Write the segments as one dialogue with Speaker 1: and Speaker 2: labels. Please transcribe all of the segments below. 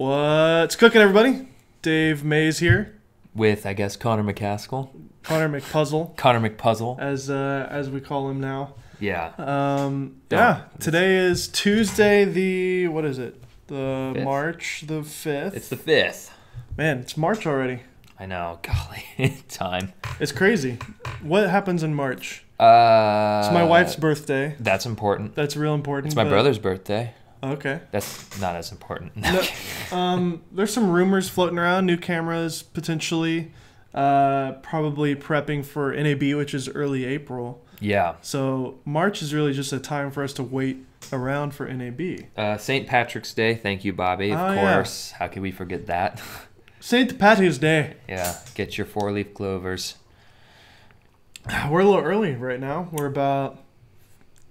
Speaker 1: What's cooking, everybody? Dave Mays here.
Speaker 2: With, I guess, Connor McCaskill.
Speaker 1: Connor McPuzzle.
Speaker 2: Connor McPuzzle.
Speaker 1: As we call him now.
Speaker 2: Yeah.
Speaker 1: Yeah, today is Tuesday the, what is it? The
Speaker 2: 5th?
Speaker 1: March the 5th.
Speaker 2: It's the 5th.
Speaker 1: Man, it's March already.
Speaker 2: I know. Golly. Time.
Speaker 1: It's crazy. What happens in March?
Speaker 2: It's
Speaker 1: my wife's birthday.
Speaker 2: That's important.
Speaker 1: That's real important.
Speaker 2: It's my brother's birthday.
Speaker 1: Okay.
Speaker 2: That's not as important.
Speaker 1: No, there's some rumors floating around, new cameras potentially, probably prepping for NAB, which is early April.
Speaker 2: Yeah.
Speaker 1: So March is really just a time for us to wait around for NAB.
Speaker 2: St. Patrick's Day. Thank you, Bobby. Of course. Yeah. How could we forget that?
Speaker 1: St. Patty's Day.
Speaker 2: Yeah. Get your 4-leaf clovers.
Speaker 1: We're a little early right now. We're about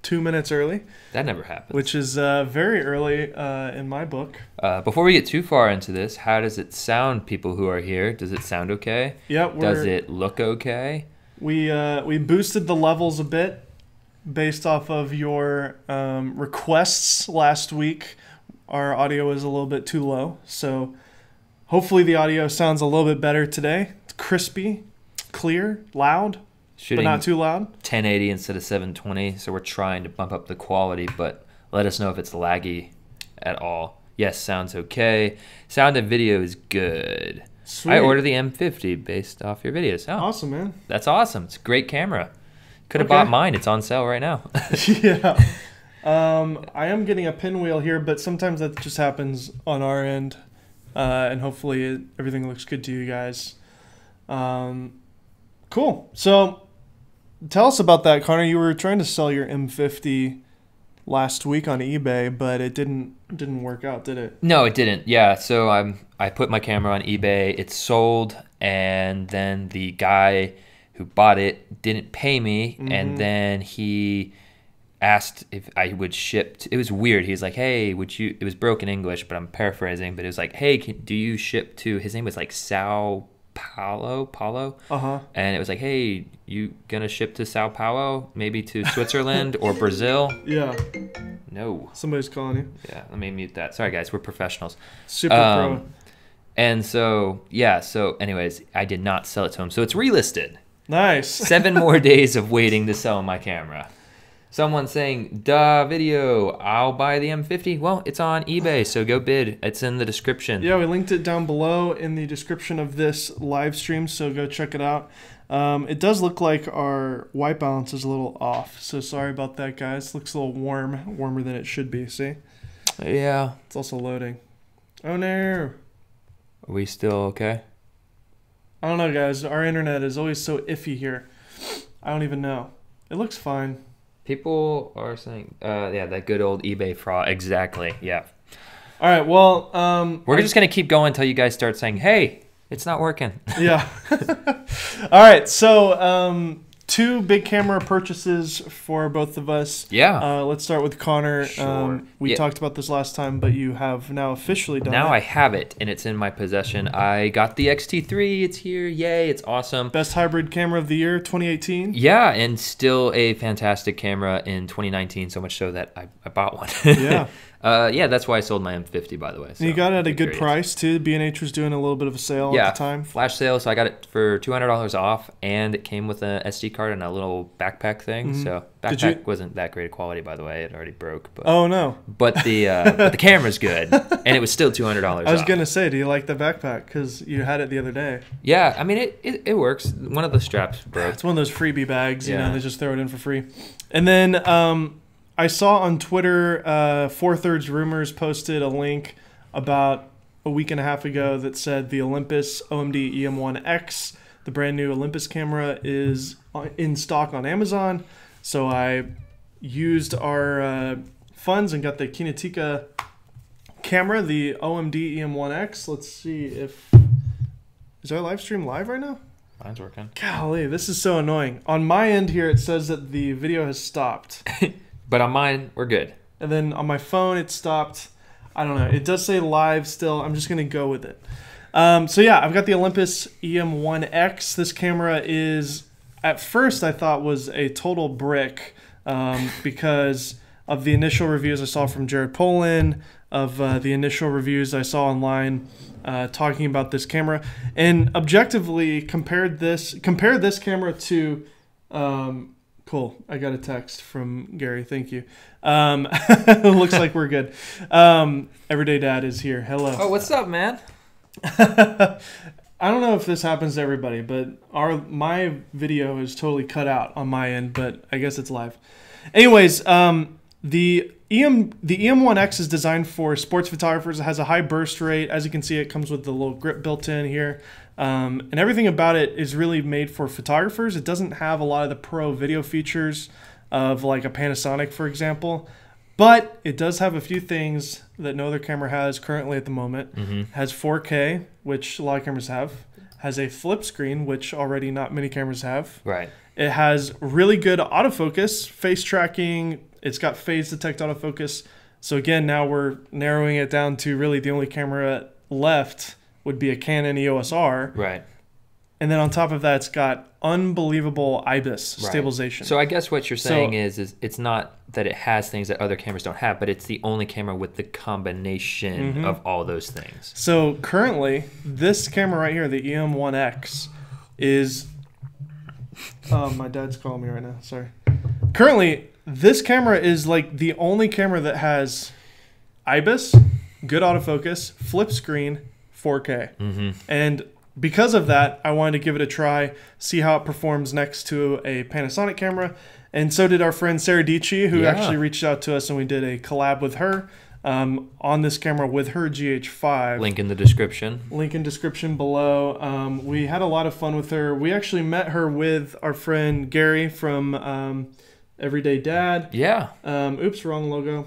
Speaker 1: 2 minutes early.
Speaker 2: That never happens.
Speaker 1: Which is very early in my book.
Speaker 2: Before we get too far into this, how does it sound, people who are here? Does it sound okay?
Speaker 1: Yep.
Speaker 2: Does it look okay?
Speaker 1: We boosted the levels a bit based off of your requests last week. Our audio was a little bit too low, so hopefully the audio sounds a little bit better today. It's crispy, clear, loud.
Speaker 2: Shooting
Speaker 1: but not too loud.
Speaker 2: 1080 instead of 720, so we're trying to bump up the quality, but let us know if it's laggy at all. Yes, sounds okay. Sound and video is good.
Speaker 1: Sweet.
Speaker 2: I ordered the M50 based off your videos. Oh,
Speaker 1: awesome, man.
Speaker 2: That's awesome. It's a great camera. Could have bought mine. It's on sale right now.
Speaker 1: Yeah. I am getting a pinwheel here, but sometimes that just happens on our end, and hopefully everything looks good to you guys. Cool. So tell us about that, Connor. You were trying to sell your M50 last week on eBay, but it didn't work out, did it?
Speaker 2: No, it didn't. Yeah, so I put my camera on eBay. It sold, and then the guy who bought it didn't pay me, and then he asked if I would ship. It was weird. He was like, "Hey, would you?" It was broken English, but I'm paraphrasing. But it was like, "Hey, do you ship to?" His name was like Sao Paulo. And it was like, hey, you gonna ship to Sao Paulo, maybe to Switzerland or Brazil?
Speaker 1: Yeah.
Speaker 2: No.
Speaker 1: Somebody's calling you.
Speaker 2: Yeah, let me mute that. Sorry, guys, we're professionals.
Speaker 1: Super pro.
Speaker 2: And so, yeah, so anyways, I did not sell it to him. So it's relisted.
Speaker 1: Nice.
Speaker 2: 7 more days of waiting to sell my camera. Someone saying, duh, video, I'll buy the M50. Well, it's on eBay, so go bid. It's in the description.
Speaker 1: Yeah, we linked it down below in the description of this live stream, so go check it out. It does look like our white balance is a little off, so sorry about that, guys. Looks a little warmer than it should be, see?
Speaker 2: Yeah.
Speaker 1: It's also loading. Oh, no.
Speaker 2: Are we still okay?
Speaker 1: I don't know, guys. Our internet is always so iffy here. I don't even know. It looks fine.
Speaker 2: People are saying, yeah, that good old eBay fraud. Exactly, yeah.
Speaker 1: All right, well...
Speaker 2: we're just going to keep going until you guys start saying, hey, it's not working.
Speaker 1: Yeah. All right, so 2 big camera purchases for both of us.
Speaker 2: Yeah.
Speaker 1: Let's start with Connor.
Speaker 2: Sure.
Speaker 1: We talked about this last time, but you have now officially done it.
Speaker 2: Now I have it, and it's in my possession. I got the XT3. It's here. Yay, it's awesome.
Speaker 1: Best hybrid camera of the year, 2018.
Speaker 2: Yeah, and still a fantastic camera in 2019, so much so that I bought one.
Speaker 1: Yeah.
Speaker 2: Yeah, that's why I sold my M50, by the way. So
Speaker 1: and you got it at a good price, too. B&H was doing a little bit of a sale at the time.
Speaker 2: Flash sale, so I got it for $200 off, and it came with an SD card and a little backpack thing. So backpack wasn't that great of quality, by the way. It already broke. But,
Speaker 1: oh, no.
Speaker 2: But the camera's good, and it was still $200
Speaker 1: I was going to say, do you like the backpack? Because you had it the other day.
Speaker 2: Yeah, I mean, it works. One of the straps broke.
Speaker 1: It's one of those freebie bags, you know, they just throw it in for free. And then... I saw on Twitter, 4/3 Rumors posted a link about a week and a half ago that said the Olympus OMD EM1X, the brand new Olympus camera, is in stock on Amazon. So I used our funds and got the Kinotika camera, the OMD EM1X. Let's see if... Is our live stream live right now?
Speaker 2: Mine's working.
Speaker 1: Golly, this is so annoying. On my end here, it says that the video has stopped.
Speaker 2: But on mine, we're good.
Speaker 1: And then on my phone, it stopped. I don't know. It does say live still. I'm just going to go with it. So yeah, I've got the Olympus EM1X. This camera is, at first I thought was a total brick because of the initial reviews I saw from Jared Polin, of the initial reviews I saw online talking about this camera, and objectively compare this camera to. Cool. I got a text from Gary. Thank you. Looks like we're good. Everyday Dad is here. Hello.
Speaker 2: Oh, what's up, man?
Speaker 1: I don't know if this happens to everybody, but my video is totally cut out on my end, but I guess it's live. Anyways, the EM1X is designed for sports photographers. It has a high burst rate. As you can see, it comes with the little grip built in here. And everything about it is really made for photographers. It doesn't have a lot of the pro video features of like a Panasonic, for example. But it does have a few things that no other camera has currently at the moment. It has 4K, which a lot of cameras have. Has a flip screen, which already not many cameras have.
Speaker 2: Right.
Speaker 1: It has really good autofocus, face tracking. It's got phase detect autofocus. So again, now we're narrowing it down to really the only camera left would be a Canon EOS R.
Speaker 2: Right.
Speaker 1: And then on top of that, it's got unbelievable IBIS stabilization.
Speaker 2: So I guess what you're saying is it's not that it has things that other cameras don't have, but it's the only camera with the combination of all those things.
Speaker 1: So currently, this camera right here, the EM1X, is... Oh, my dad's calling me right now. Sorry. Currently, this camera is like the only camera that has IBIS, good autofocus, flip screen, 4K. And because of that, I wanted to give it a try, see how it performs next to a Panasonic camera. And so did our friend Sara Dietschy, who actually reached out to us, and we did a collab with her on this camera with her GH5.
Speaker 2: Link in the description.
Speaker 1: Link in description below. We had a lot of fun with her. We actually met her with our friend Gary from Everyday Dad.
Speaker 2: Yeah.
Speaker 1: Oops, wrong logo.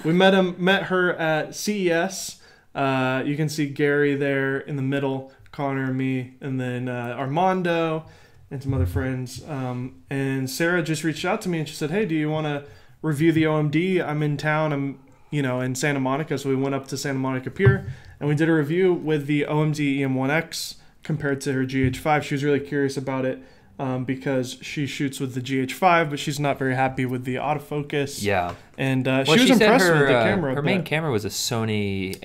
Speaker 1: We met her at CES. You can see Gary there in the middle, Connor, me, and then Armando and some other friends. And Sarah just reached out to me and she said, "Hey, do you want to review the OMD? I'm in town. I'm in Santa Monica." So we went up to Santa Monica Pier and we did a review with the OMD EM1X compared to her GH5. She was really curious about it. Because she shoots with the GH5, but she's not very happy with the autofocus.
Speaker 2: Yeah.
Speaker 1: And she was impressed with the camera.
Speaker 2: Her main camera was a Sony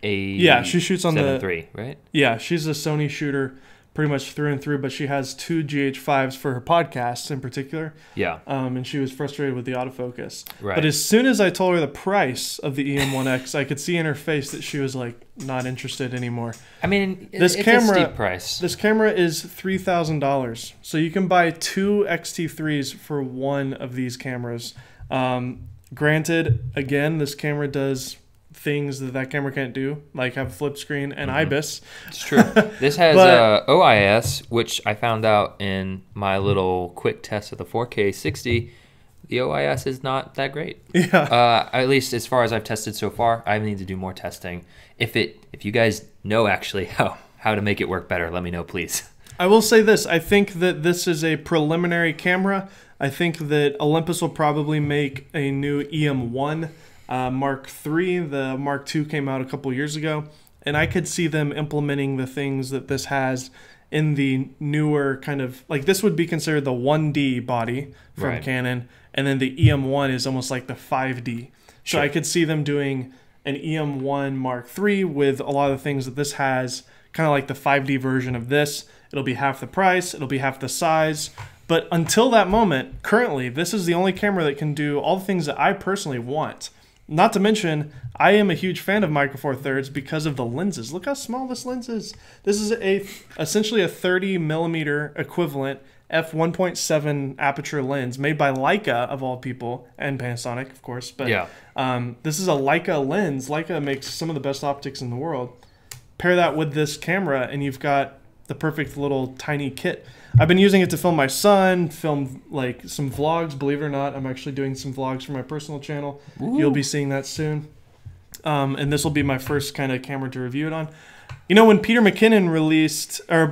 Speaker 2: A
Speaker 1: yeah, she shoots on
Speaker 2: 7 III, right?
Speaker 1: Yeah, she's a Sony shooter pretty much through and through, but she has 2 GH5s for her podcasts in particular.
Speaker 2: Yeah.
Speaker 1: And she was frustrated with the autofocus.
Speaker 2: Right.
Speaker 1: But as soon as I told her the price of the EM1X, I could see in her face that she was like not interested anymore.
Speaker 2: I mean,
Speaker 1: it's a steep
Speaker 2: price.
Speaker 1: This camera is $3,000. So you can buy 2 XT3s for one of these cameras. Granted, again, this camera does things that camera can't do, like have a flip screen and IBIS.
Speaker 2: It's true. This has OIS, which I found out in my little quick test of the 4K 60. The OIS is not that great.
Speaker 1: Yeah.
Speaker 2: At least as far as I've tested so far. I need to do more testing. If you guys know actually how to make it work better, let me know, please.
Speaker 1: I will say this. I think that this is a preliminary camera. I think that Olympus will probably make a new EM1 Mark III. The Mark II came out a couple years ago, and I could see them implementing the things that this has in the newer kind of, like, this would be considered the 1D body from Canon, and then the EM1 is almost like the 5D. So I could see them doing an EM1 Mark III with a lot of the things that this has, kind of like the 5D version of this. It'll be half the price, it'll be half the size. But until that moment, currently, this is the only camera that can do all the things that I personally want. Not to mention, I am a huge fan of Micro Four Thirds because of the lenses. Look how small this lens is. This is essentially a 30 millimeter equivalent f1.7 aperture lens made by Leica, of all people, and Panasonic, of course. But this is a Leica lens. Leica makes some of the best optics in the world. Pair that with this camera, and you've got the perfect little tiny kit. I've been using it to film my son, film like some vlogs. Believe it or not, I'm actually doing some vlogs for my personal channel. Ooh. You'll be seeing that soon. And this will be my first kind of camera to review it on. You know, when Peter McKinnon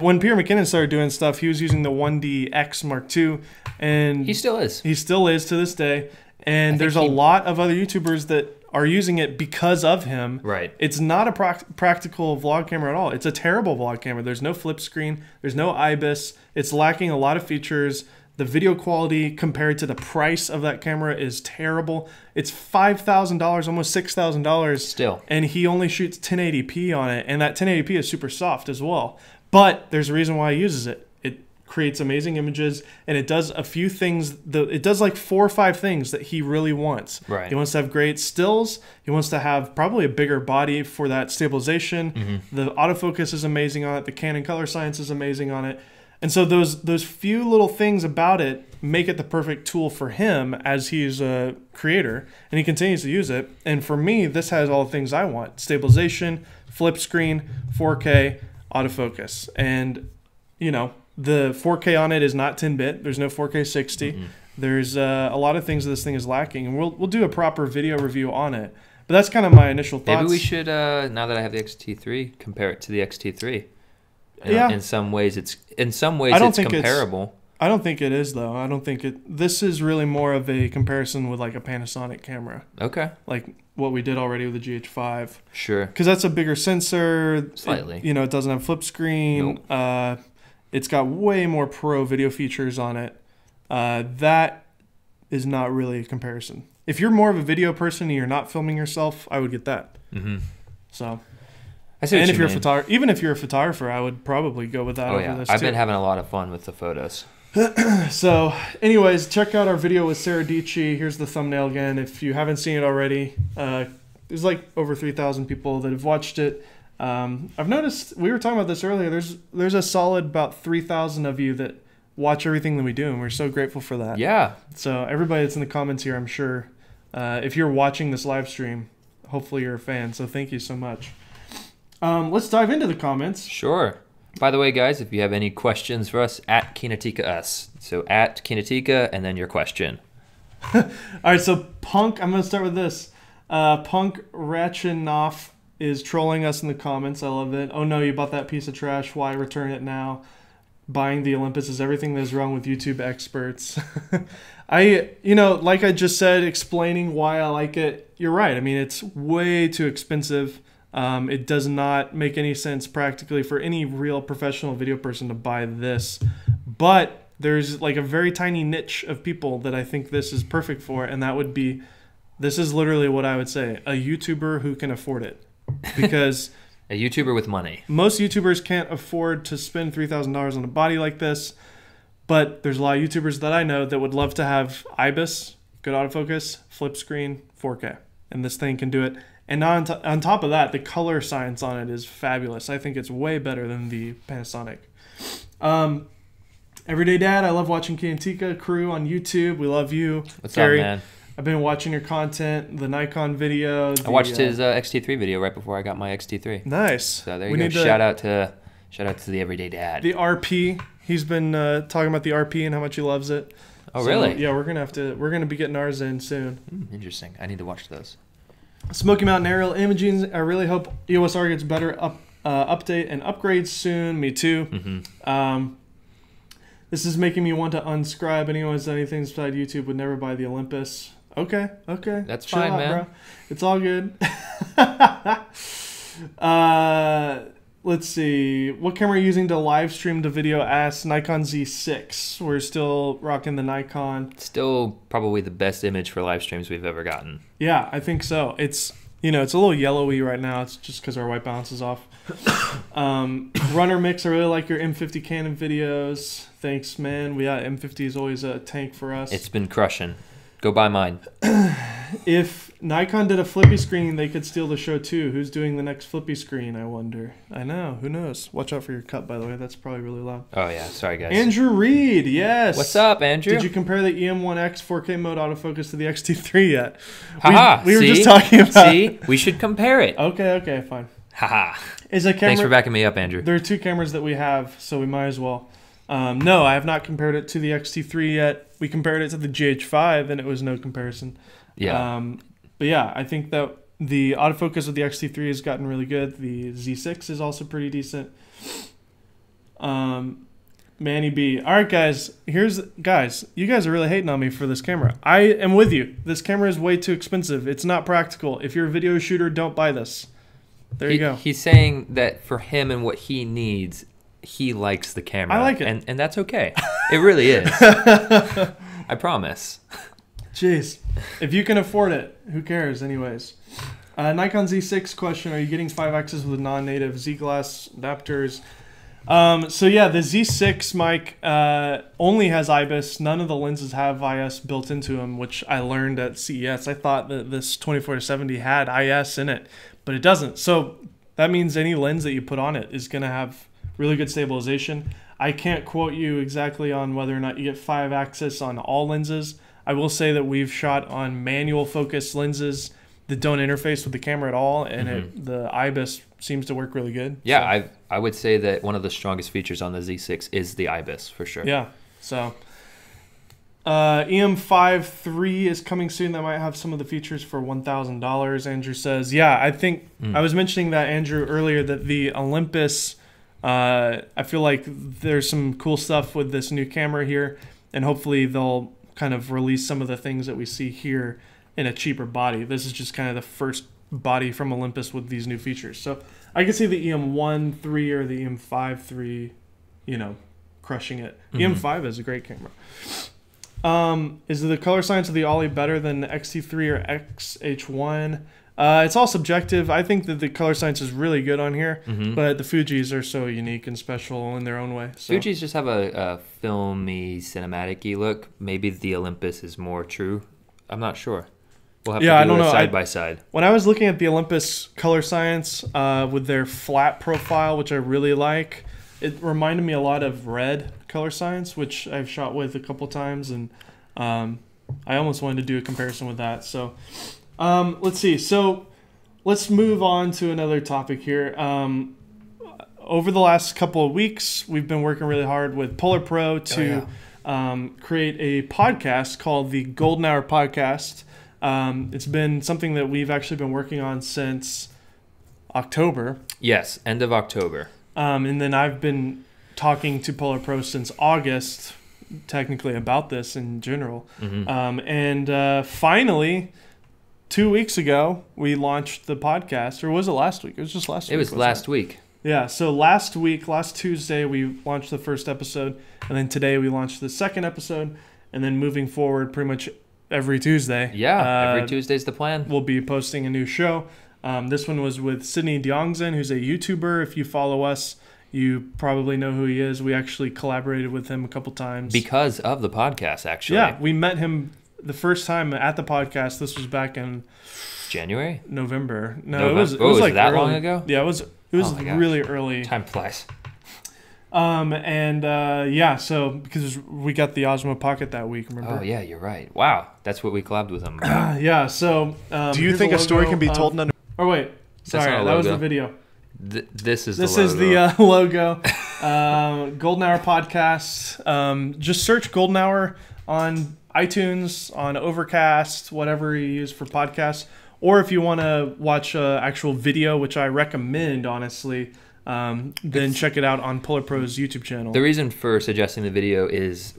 Speaker 1: when Peter McKinnon started doing stuff, he was using the 1DX Mark II, and
Speaker 2: he still is.
Speaker 1: He still is to this day. And there's a lot of other YouTubers that are using it because of him.
Speaker 2: Right.
Speaker 1: It's not a practical vlog camera at all. It's a terrible vlog camera. There's no flip screen. There's no IBIS. It's lacking a lot of features. The video quality compared to the price of that camera is terrible. It's $5,000, almost $6,000
Speaker 2: still,
Speaker 1: and he only shoots 1080p on it, and that 1080p is super soft as well. But there's a reason why he uses it. It creates amazing images, and it does a few things. It does like 4 or 5 things that he really wants.
Speaker 2: Right.
Speaker 1: He wants to have great stills. He wants to have probably a bigger body for that stabilization. The autofocus is amazing on it. The Canon color science is amazing on it. And so those few little things about it make it the perfect tool for him as he's a creator, and he continues to use it. And for me, this has all the things I want: stabilization, flip screen, 4K, autofocus. And, you know, the 4K on it is not 10-bit. There's no 4K 60. There's a lot of things that this thing is lacking, and we'll do a proper video review on it. But that's kind of my initial thoughts.
Speaker 2: Maybe we should, now that I have the XT3, compare it to the XT3.
Speaker 1: Yeah.
Speaker 2: In some ways, it's comparable.
Speaker 1: I don't think it is, though. I don't think it. This is really more of a comparison with like a Panasonic camera.
Speaker 2: Okay.
Speaker 1: Like what we did already with the GH5.
Speaker 2: Sure.
Speaker 1: Because that's a bigger sensor.
Speaker 2: Slightly.
Speaker 1: It doesn't have flip screen.
Speaker 2: Nope.
Speaker 1: It's got way more pro video features on it. That is not really a comparison. If you're more of a video person and you're not filming yourself, I would get that. So. And if you're a photographer, even if you're a photographer, I would probably go with that over this too.
Speaker 2: I've been having a lot of fun with the photos.
Speaker 1: So, anyways, check out our video with Sara Dietschy. Here's the thumbnail again. If you haven't seen it already, there's like over 3,000 people that have watched it. I've noticed, we were talking about this earlier, there's a solid about 3,000 of you that watch everything that we do, and we're so grateful for that.
Speaker 2: Yeah.
Speaker 1: So everybody that's in the comments here, I'm sure, if you're watching this live stream, hopefully you're a fan. So thank you so much. Let's dive into the comments.
Speaker 2: Sure. By the way, guys, if you have any questions for us, at Kinotika us. So at Kinotika and then your question.
Speaker 1: All right, so Punk, I'm going to start with this. Punk Ratchinoff is trolling us in the comments. I love it. Oh no, you bought that piece of trash. Why return it now? Buying the Olympus is everything that's wrong with YouTube experts. Like I just said, explaining why I like it, you're right. I mean, it's way too expensive. It does not make any sense practically for any real professional video person to buy this. But there's like a very tiny niche of people that I think this is perfect for, and that would be, this is literally what I would say, a YouTuber who can afford it. Because
Speaker 2: a YouTuber with money.
Speaker 1: Most YouTubers can't afford to spend $3,000 on a body like this, but there's a lot of YouTubers that I know that would love to have IBIS, good autofocus, flip screen, 4K, and this thing can do it. And on top of that, the color science on it is fabulous. I think it's way better than the Panasonic. Everyday Dad, I love watching Kinotika crew on YouTube. We love you.
Speaker 2: What's
Speaker 1: Gary,
Speaker 2: up, man?
Speaker 1: I've been watching your content, the Nikon video.
Speaker 2: I watched his XT3 video right before I got my XT3.
Speaker 1: Nice.
Speaker 2: So there you go. Shout out to the Everyday Dad.
Speaker 1: The RP. He's been talking about the RP and how much he loves it.
Speaker 2: Oh, really?
Speaker 1: Yeah, we're gonna be getting ours in soon.
Speaker 2: Interesting. I need to watch those.
Speaker 1: Smoky Mountain Aerial Imaging. I really hope EOS R gets better update and upgrades soon. Me too. This is making me want to unscribe. Anyone who's done anything beside YouTube would never buy the Olympus. Okay.
Speaker 2: That's
Speaker 1: chill
Speaker 2: fine,
Speaker 1: out,
Speaker 2: man.
Speaker 1: Bro. It's all good. Let's see. What camera are you using to live stream the video? Ask Nikon Z6. We're still rocking the Nikon.
Speaker 2: Still probably the best image for live streams we've ever gotten.
Speaker 1: Yeah, I think so. It's a little yellowy right now. It's just because our white balance is off. Runner Mix, I really like your M50 Canon videos. Thanks, man. M50 is always a tank for us.
Speaker 2: It's been crushing. Go buy mine.
Speaker 1: If Nikon did a flippy screen, they could steal the show too. Who's doing the next flippy screen, I wonder. I know. Who knows? Watch out for your cut, by the way. That's probably really loud.
Speaker 2: Oh, yeah. Sorry, guys.
Speaker 1: Andrew Reed, yes.
Speaker 2: What's up, Andrew?
Speaker 1: Did you compare the EM1X 4K mode autofocus to the XT3 yet?
Speaker 2: Haha.
Speaker 1: We were just talking about.
Speaker 2: See? We should compare it.
Speaker 1: Okay, fine.
Speaker 2: Haha.
Speaker 1: Is a camera?
Speaker 2: Thanks for backing me up, Andrew.
Speaker 1: There are 2 cameras that we have, so we might as well. No, I have not compared it to the XT3 yet. We compared it to the GH5, and it was no comparison.
Speaker 2: Yeah.
Speaker 1: But yeah, I think that the autofocus of the XT3 has gotten really good. The Z6 is also pretty decent. Manny B. All right, guys. You guys are really hating on me for this camera. I am with you. This camera is way too expensive. It's not practical. If you're a video shooter, don't buy this. There you go.
Speaker 2: He's saying that for him and what he needs, he likes the camera.
Speaker 1: I like it.
Speaker 2: And that's okay. It really is. I promise.
Speaker 1: Jeez. If you can afford it, who cares anyways? Nikon Z6 question, are you getting 5-axis with non-native Z-glass adapters? So yeah, the Z6 mic only has IBIS. None of the lenses have IS built into them, which I learned at CES. I thought that this 24-70 had IS in it, but it doesn't. So that means any lens that you put on it is going to have really good stabilization. I can't quote you exactly on whether or not you get 5-axis on all lenses. I will say that we've shot on manual focus lenses that don't interface with the camera at all, and the IBIS seems to work really good.
Speaker 2: Yeah, so I would say that one of the strongest features on the Z6 is the IBIS for sure.
Speaker 1: Yeah, so EM5 is coming soon. That might have some of the features for $1,000. Andrew says, yeah, I think I was mentioning that, Andrew, earlier, that the Olympus, I feel like there's some cool stuff with this new camera here, and hopefully they'll kind of release some of the things that we see here in a cheaper body. This is just kind of the first body from Olympus with these new features. So I can see the EM1 or the EM5 you know, crushing it. EM5 is a great camera. Is the color science of the Ollie better than the XT3 or XH1? It's all subjective. I think that the color science is really good on here, but the Fujis are so unique and special in their own way. So.
Speaker 2: Fujis just have a filmy, cinematic-y look. Maybe the Olympus is more true. I'm not sure. We'll have to do
Speaker 1: I don't know.
Speaker 2: Side by side.
Speaker 1: When I was looking at the Olympus color science with their flat profile, which I really like, it reminded me a lot of Red color science, which I've shot with a couple times, and I almost wanted to do a comparison with that. So let's see. So let's move on to another topic here. Over the last couple of weeks, we've been working really hard with PolarPro to create a podcast called the Golden Hour Podcast. It's been something that we've actually been working on since October.
Speaker 2: Yes, end of October.
Speaker 1: And then I've been talking to PolarPro since August, technically, about this in general. And finally, 2 weeks ago, we launched the podcast. Or was it last week? It was just last week.
Speaker 2: It was last week.
Speaker 1: Yeah, so last Tuesday, we launched the first episode. And then today, we launched the second episode. And then moving forward, pretty much every Tuesday.
Speaker 2: Yeah, every Tuesday's the plan.
Speaker 1: We'll be posting a new show. This one was with Sydney Diongzin, who's a YouTuber. If you follow us, you probably know who he is. We actually collaborated with him a couple times.
Speaker 2: Because of the podcast, actually.
Speaker 1: Yeah, we met him the first time at the podcast. This was back in
Speaker 2: January?
Speaker 1: November. No, it was like
Speaker 2: that
Speaker 1: early.
Speaker 2: long ago?
Speaker 1: Yeah, it was really early.
Speaker 2: Time flies.
Speaker 1: So because we got the Osmo Pocket that week, remember?
Speaker 2: Oh yeah, you're right. Wow, that's what we collabed with him about.
Speaker 1: So
Speaker 3: do you think a story can be told in under?
Speaker 1: Oh wait, sorry, that was the video.
Speaker 2: This is
Speaker 1: the logo. Golden Hour Podcast. Just search Golden Hour on iTunes, on Overcast, whatever you use for podcasts, or if you want to watch actual video, which I recommend, honestly. Then check it out on PolarPro's YouTube channel.
Speaker 2: The reason for suggesting the video is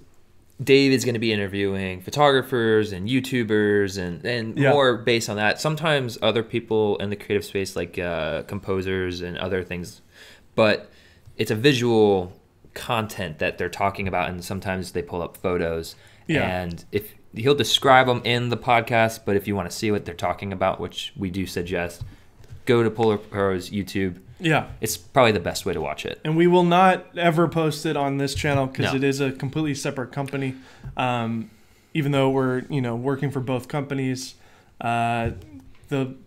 Speaker 2: Dave is going to be interviewing photographers and YouTubers and more based on that. Sometimes other people in the creative space, like composers and other things, but it's a visual content that they're talking about, and sometimes they pull up photos. And if he'll describe them in the podcast, but if you want to see what they're talking about, which we do suggest, go to PolarPro's YouTube.
Speaker 1: Yeah.
Speaker 2: It's probably the best way to watch it.
Speaker 1: And we will not ever post it on this channel because it is a completely separate company. Even though we're, working for both companies, the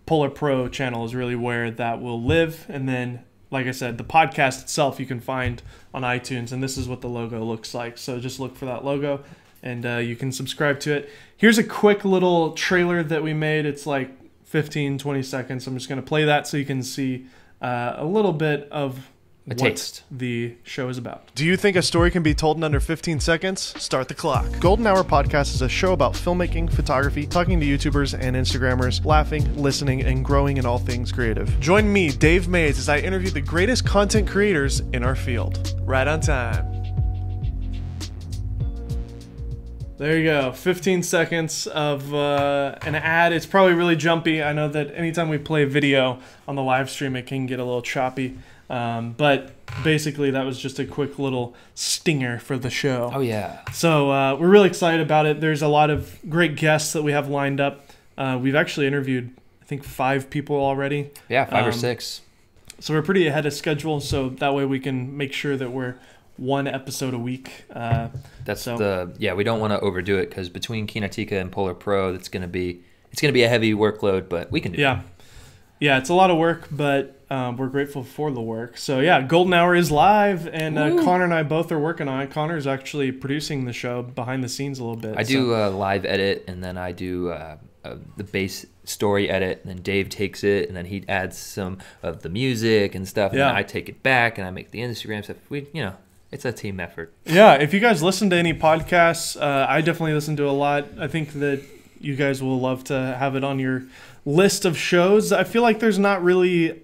Speaker 1: PolarPro channel is really where that will live. And then, like I said, the podcast itself you can find on iTunes, and this is what the logo looks like. So just look for that logo, and you can subscribe to it. Here's a quick little trailer that we made. It's like 15, 20 seconds. I'm just going to play that so you can see a little bit of what the show is about.
Speaker 3: Do you think a story can be told in under 15 seconds? Start the clock. Golden Hour Podcast is a show about filmmaking, photography, talking to YouTubers and Instagrammers, laughing, listening, and growing in all things creative. Join me, Dave Mays, as I interview the greatest content creators in our field. Right on time.
Speaker 1: There you go. 15 seconds of an ad. It's probably really jumpy. I know that anytime we play video on the live stream, it can get a little choppy. But basically, that was just a quick little stinger for the show.
Speaker 2: Oh, yeah.
Speaker 1: So we're really excited about it. There's a lot of great guests that we have lined up. We've actually interviewed, I think, 5 people already.
Speaker 2: Yeah, 5 or 6.
Speaker 1: So we're pretty ahead of schedule, so that way we can make sure that we're 1 episode a week.
Speaker 2: We don't want to overdo it, because between Kinotika and PolarPro, it's going to be a heavy workload, but we can do it.
Speaker 1: Yeah, it's a lot of work, but we're grateful for the work. So yeah, Golden Hour is live, and Connor and I both are working on it. Connor's actually producing the show behind the scenes a little bit.
Speaker 2: I do a live edit, and then I do the base story edit, and then Dave takes it, and then he adds some of the music and stuff, and then I take it back, and I make the Instagram stuff. It's a team effort.
Speaker 1: Yeah, if you guys listen to any podcasts, I definitely listen to a lot. I think that you guys will love to have it on your list of shows. I feel like there's not really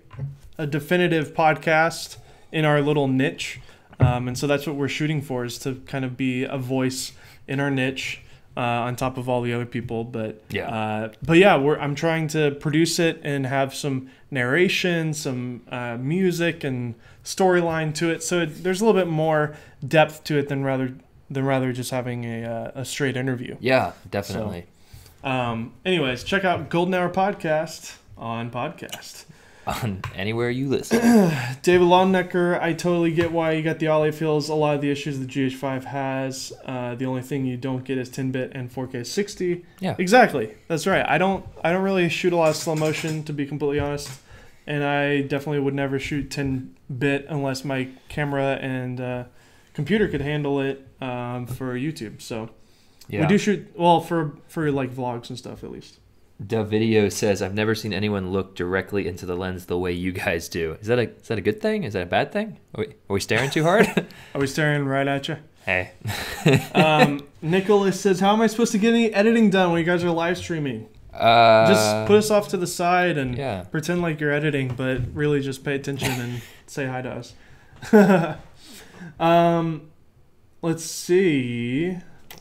Speaker 1: a definitive podcast in our little niche, and so that's what we're shooting for, is to kind of be a voice in our niche. On top of all the other people, but I'm trying to produce it and have some narration, some music and storyline to it, so there's a little bit more depth to it than rather just having a straight interview.
Speaker 2: Yeah, definitely.
Speaker 1: So, anyways, check out Golden Hour Podcast on podcast.
Speaker 2: On anywhere you listen.
Speaker 1: David Longnecker, I totally get why you got the Ollie. Feels a lot of the issues the GH5 has. The only thing you don't get is 10-bit and 4K 60.
Speaker 2: Yeah,
Speaker 1: exactly. That's right. I don't really shoot a lot of slow motion, to be completely honest, and I definitely would never shoot 10-bit unless my camera and computer could handle it for YouTube. So we do shoot for like vlogs and stuff, at least.
Speaker 2: The video says, "I've never seen anyone look directly into the lens the way you guys do." Is that a good thing? Is that a bad thing? Are we staring too hard?
Speaker 1: Are we staring right at you?
Speaker 2: Hey.
Speaker 1: Nicholas says, "How am I supposed to get any editing done when you guys are live streaming?" Just put us off to the side and pretend like you're editing, but really just pay attention and say hi to us. Let's see.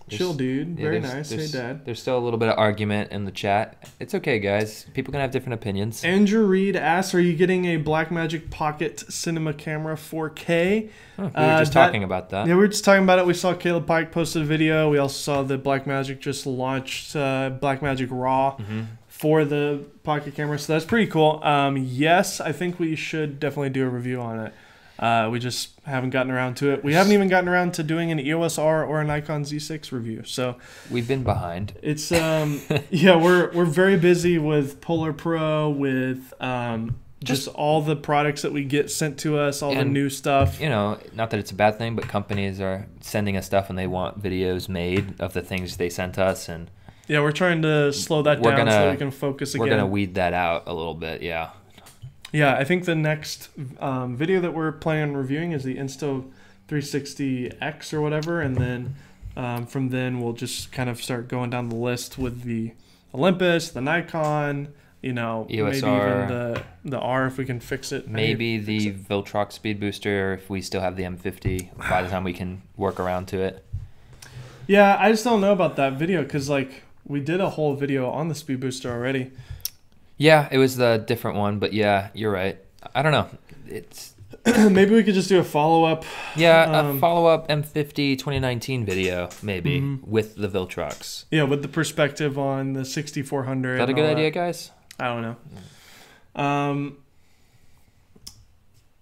Speaker 1: Chill, dude. Very nice. Hey, Dad.
Speaker 2: There's still a little bit of argument in the chat. It's okay, guys. People can have different opinions.
Speaker 1: Andrew Reed asks, "Are you getting a Blackmagic Pocket Cinema Camera 4K?"
Speaker 2: We were just talking about that.
Speaker 1: Yeah, we were just talking about it. We saw Caleb Pike posted a video. We also saw that Blackmagic just launched Blackmagic Raw for the Pocket camera, so that's pretty cool. Yes, I think we should definitely do a review on it. We just haven't gotten around to it. We haven't even gotten around to doing an EOS R or a Nikon Z6 review. So
Speaker 2: we've been behind.
Speaker 1: It's we're very busy with PolarPro, with just all the products that we get sent to us, all the new stuff.
Speaker 2: Not that it's a bad thing, but companies are sending us stuff and they want videos made of the things they sent us, and
Speaker 1: we're trying to slow that down so we can focus again.
Speaker 2: We're gonna weed that out a little bit.
Speaker 1: Yeah, I think the next video that we're planning on reviewing is the Insta360X or whatever, and then from then we'll just kind of start going down the list with the Olympus, the Nikon, EOS maybe
Speaker 2: R,
Speaker 1: even the R if we can fix it.
Speaker 2: Maybe the Viltrox Speed Booster if we still have the M50 by the time we can work around to it.
Speaker 1: Yeah, I just don't know about that video because we did a whole video on the Speed Booster already.
Speaker 2: Yeah, it was the different one, but yeah, you're right. I don't know. It's
Speaker 1: maybe we could just do a follow-up.
Speaker 2: Yeah, a follow-up M50 2019 video, maybe, with the Viltrox.
Speaker 1: Yeah, with the perspective on the 6400.
Speaker 2: Is that a good idea, guys?
Speaker 1: I don't know.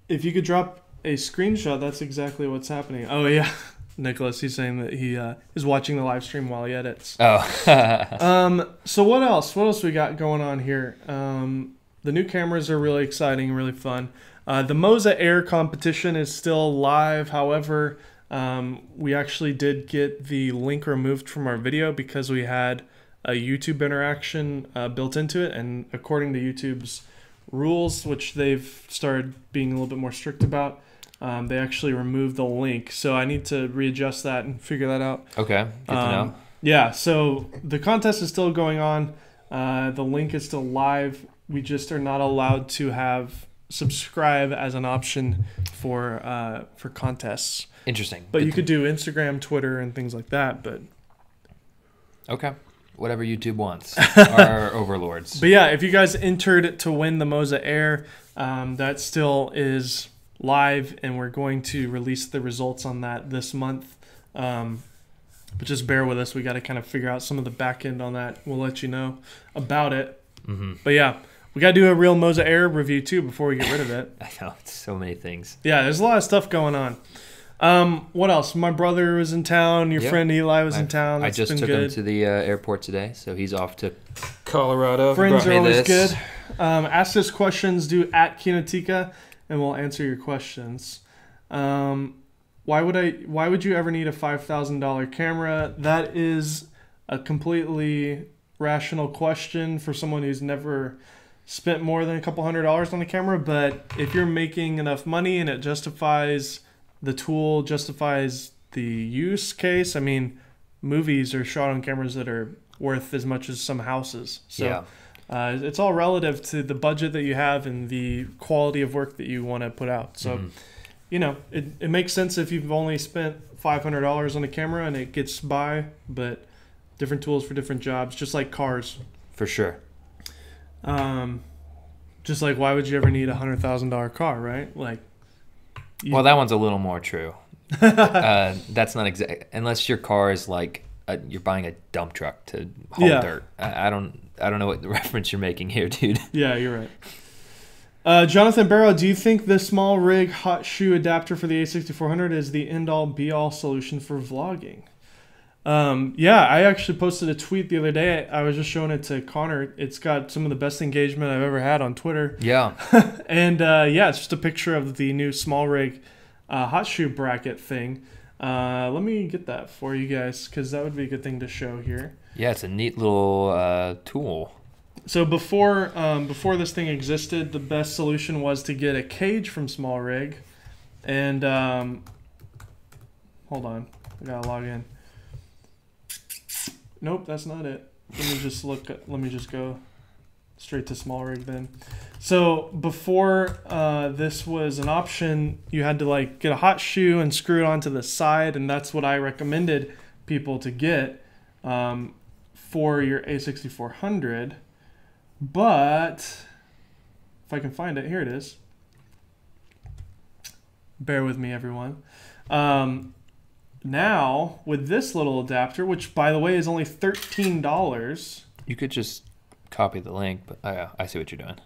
Speaker 1: If you could drop a screenshot, that's exactly what's happening. Oh, yeah. Nicholas, he's saying that he is watching the live stream while he edits.
Speaker 2: Oh.
Speaker 1: So what else? What else we got going on here? The new cameras are really exciting, really fun. The Moza Air competition is still live. However, we actually did get the link removed from our video because we had a YouTube interaction built into it. And according to YouTube's rules, which they've started being a little bit more strict about, they actually removed the link. So I need to readjust that and figure that out.
Speaker 2: Okay, good to know.
Speaker 1: Yeah, so the contest is still going on. The link is still live. We just are not allowed to have subscribe as an option for contests.
Speaker 2: Interesting.
Speaker 1: But you could do Instagram, Twitter, and things like that. But
Speaker 2: okay, whatever YouTube wants. Our overlords.
Speaker 1: But yeah, if you guys entered to win the Moza Air, that still is live, and we're going to release the results on that this month. But just bear with us. We got to kind of figure out some of the back end on that. We'll let you know about it. But yeah, we got to do a real Moza Air review too before we get rid of it.
Speaker 2: I know, it's so many things.
Speaker 1: Yeah, there's a lot of stuff going on. What else? My brother was in town. Your friend Eli was in town. That's
Speaker 2: I just took him to the airport today, so he's off to Colorado.
Speaker 1: Friends are always good. Ask us questions, do at Kinotika, and we'll answer your questions. Why would you ever need a $5,000 camera? That is a completely rational question for someone who's never spent more than a couple $100s on a camera. But if you're making enough money and it justifies the tool, justifies the use case, I mean, movies are shot on cameras that are worth as much as some houses. So it's all relative to the budget that you have and the quality of work that you want to put out. So, you know, it makes sense if you've only spent $500 on a camera and it gets by, but different tools for different jobs, just like cars.
Speaker 2: For sure.
Speaker 1: Just like, why would you ever need a $100,000 car, right? Like,
Speaker 2: well, that one's a little more true. That's not exact, unless your car is like you're buying a dump truck to haul dirt. I don't know what the reference you're making here, dude. Yeah,
Speaker 1: you're right. Jonathan Barrow, do you think the small rig hot shoe adapter for the A6400 is the end-all be-all solution for vlogging? Yeah, I actually posted a tweet the other day. I was just showing it to Connor. It's got some of the best engagement I've ever had on Twitter.
Speaker 2: Yeah.
Speaker 1: And yeah, it's just a picture of the new small rig hot shoe bracket thing. Let me get that for you guys, because that would be a good thing to show here.
Speaker 2: Yeah, it's a neat little tool.
Speaker 1: So before this thing existed, the best solution was to get a cage from Small Rig, and hold on, I gotta log in. Nope, that's not it. Let me just go straight to Small Rig then. So before this was an option, you had to like get a hot shoe and screw it onto the side, and that's what I recommended people to get for your A6400. But if I can find it, here it is. Bear with me, everyone. Now, with this little adapter, which, by the way, is only $13.
Speaker 2: You could just copy the link, but I see what you're doing.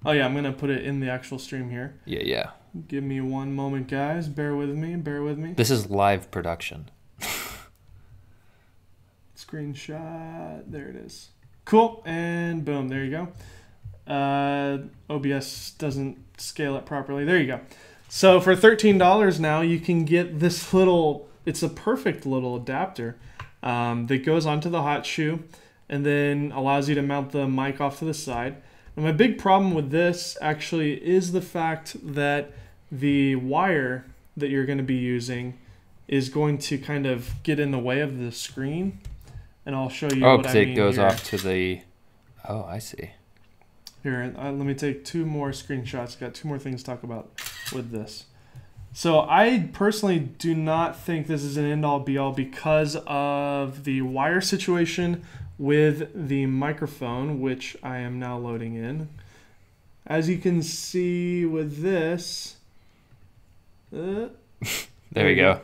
Speaker 1: Oh, yeah, I'm going to put it in the actual stream here.
Speaker 2: Yeah.
Speaker 1: Give me one moment, guys. Bear with me.
Speaker 2: This is live production.
Speaker 1: Screenshot. There it is. Cool, and boom, there you go. OBS doesn't scale it properly. There you go. So for $13 now, you can get this little, it's a perfect little adapter that goes onto the hot shoe and then allows you to mount the mic off to the side. And my big problem with this actually is the fact that the wire that you're going to be using is going to kind of get in the way of the screen. And I'll show you what I mean.
Speaker 2: Oh, because it goes off to the... Oh, I see.
Speaker 1: Here, let me take two more screenshots. Got two more things to talk about with this. So I personally do not think this is an end-all be-all because of the wire situation with the microphone, which I am now loading in. As you can see with this...
Speaker 2: there we go.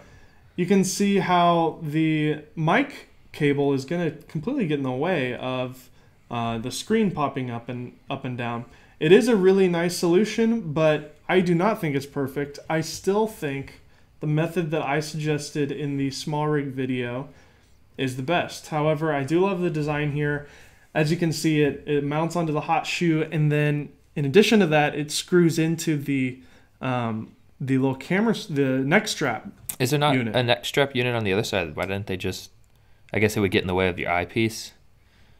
Speaker 1: You can see how the mic cable is going to completely get in the way of the screen popping up and down. It is a really nice solution, but I do not think it's perfect. I still think the method that I suggested in the small rig video is the best. However, I do love the design here. As you can see, it mounts onto the hot shoe, and then in addition to that, it screws into the little camera, the neck strap.
Speaker 2: Is there not
Speaker 1: unit.
Speaker 2: A neck strap unit on the other side? Why didn't they just... I guess it would get in the way of your eyepiece.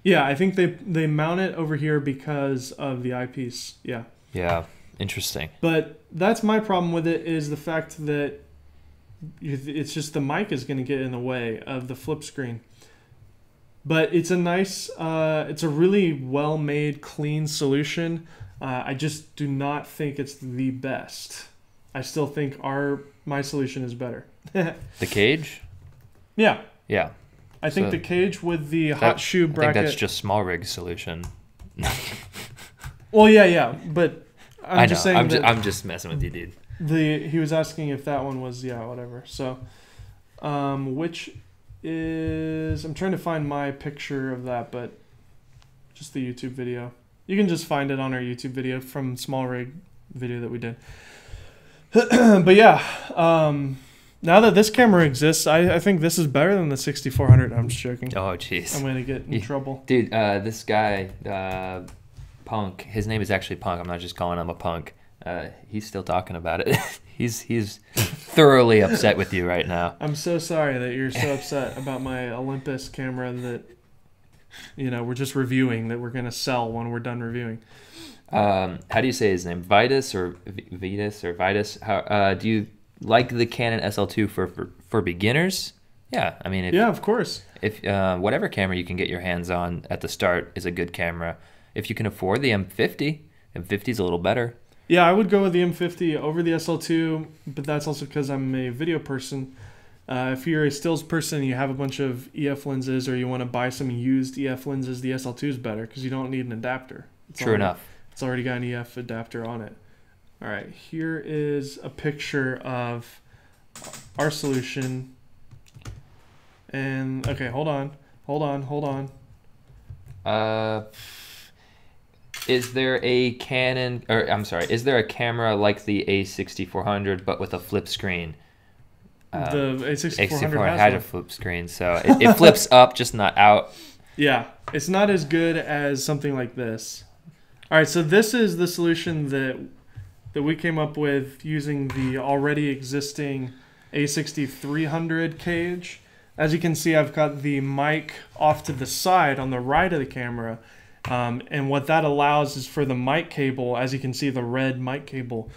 Speaker 1: Yeah, I think they mount it over here because of the eyepiece. Yeah.
Speaker 2: Yeah, interesting.
Speaker 1: But that's my problem with it, is the fact that it's just the mic is going to get in the way of the flip screen. But it's a nice, it's a really well-made, clean solution. I just do not think it's the best. I still think my solution is better.
Speaker 2: The cage?
Speaker 1: Yeah.
Speaker 2: Yeah.
Speaker 1: I think the cage with the hot shoe bracket...
Speaker 2: I think that's just small rig solution.
Speaker 1: Well, yeah, but I'm just saying
Speaker 2: I'm just messing with you, dude.
Speaker 1: He was asking if that one was whatever. So, which is I'm trying to find my picture of that, but just the YouTube video. You can just find it on our YouTube video from small rig video that we did. But yeah, now that this camera exists, I think this is better than the 6400. I'm just joking.
Speaker 2: Oh, jeez.
Speaker 1: I'm going to get in trouble.
Speaker 2: Dude, this guy, Punk, his name is actually Punk. I'm not just calling him a punk. He's still talking about it. He's thoroughly upset with you right now.
Speaker 1: I'm so sorry that you're so upset about my Olympus camera that, we're just reviewing, that we're going to sell when we're done reviewing.
Speaker 2: How do you say his name? Vitus or Vitus or Vitus? How do you like the Canon SL2 for beginners? Yeah, I mean,
Speaker 1: of course.
Speaker 2: If whatever camera you can get your hands on at the start is a good camera. If you can afford the M50, M50 is a little better.
Speaker 1: Yeah, I would go with the M50 over the SL2, but that's also because I'm a video person. If you're a stills person and you have a bunch of EF lenses, or you want to buy some used EF lenses, the SL2 is better because you don't need an adapter.
Speaker 2: True enough.
Speaker 1: It's already got an EF adapter on it. All right, here is a picture of our solution. And, okay, hold on.
Speaker 2: Is there a Canon, or I'm sorry, is there a camera like the A6400 but with a flip screen?
Speaker 1: The A6400
Speaker 2: has a flip screen, so it flips up, just not out.
Speaker 1: Yeah, it's not as good as something like this. All right, so this is the solution that we came up with using the already existing A6300 cage. As you can see, I've got the mic off to the side on the right of the camera. And what that allows is for the mic cable, as you can see, the red mic cable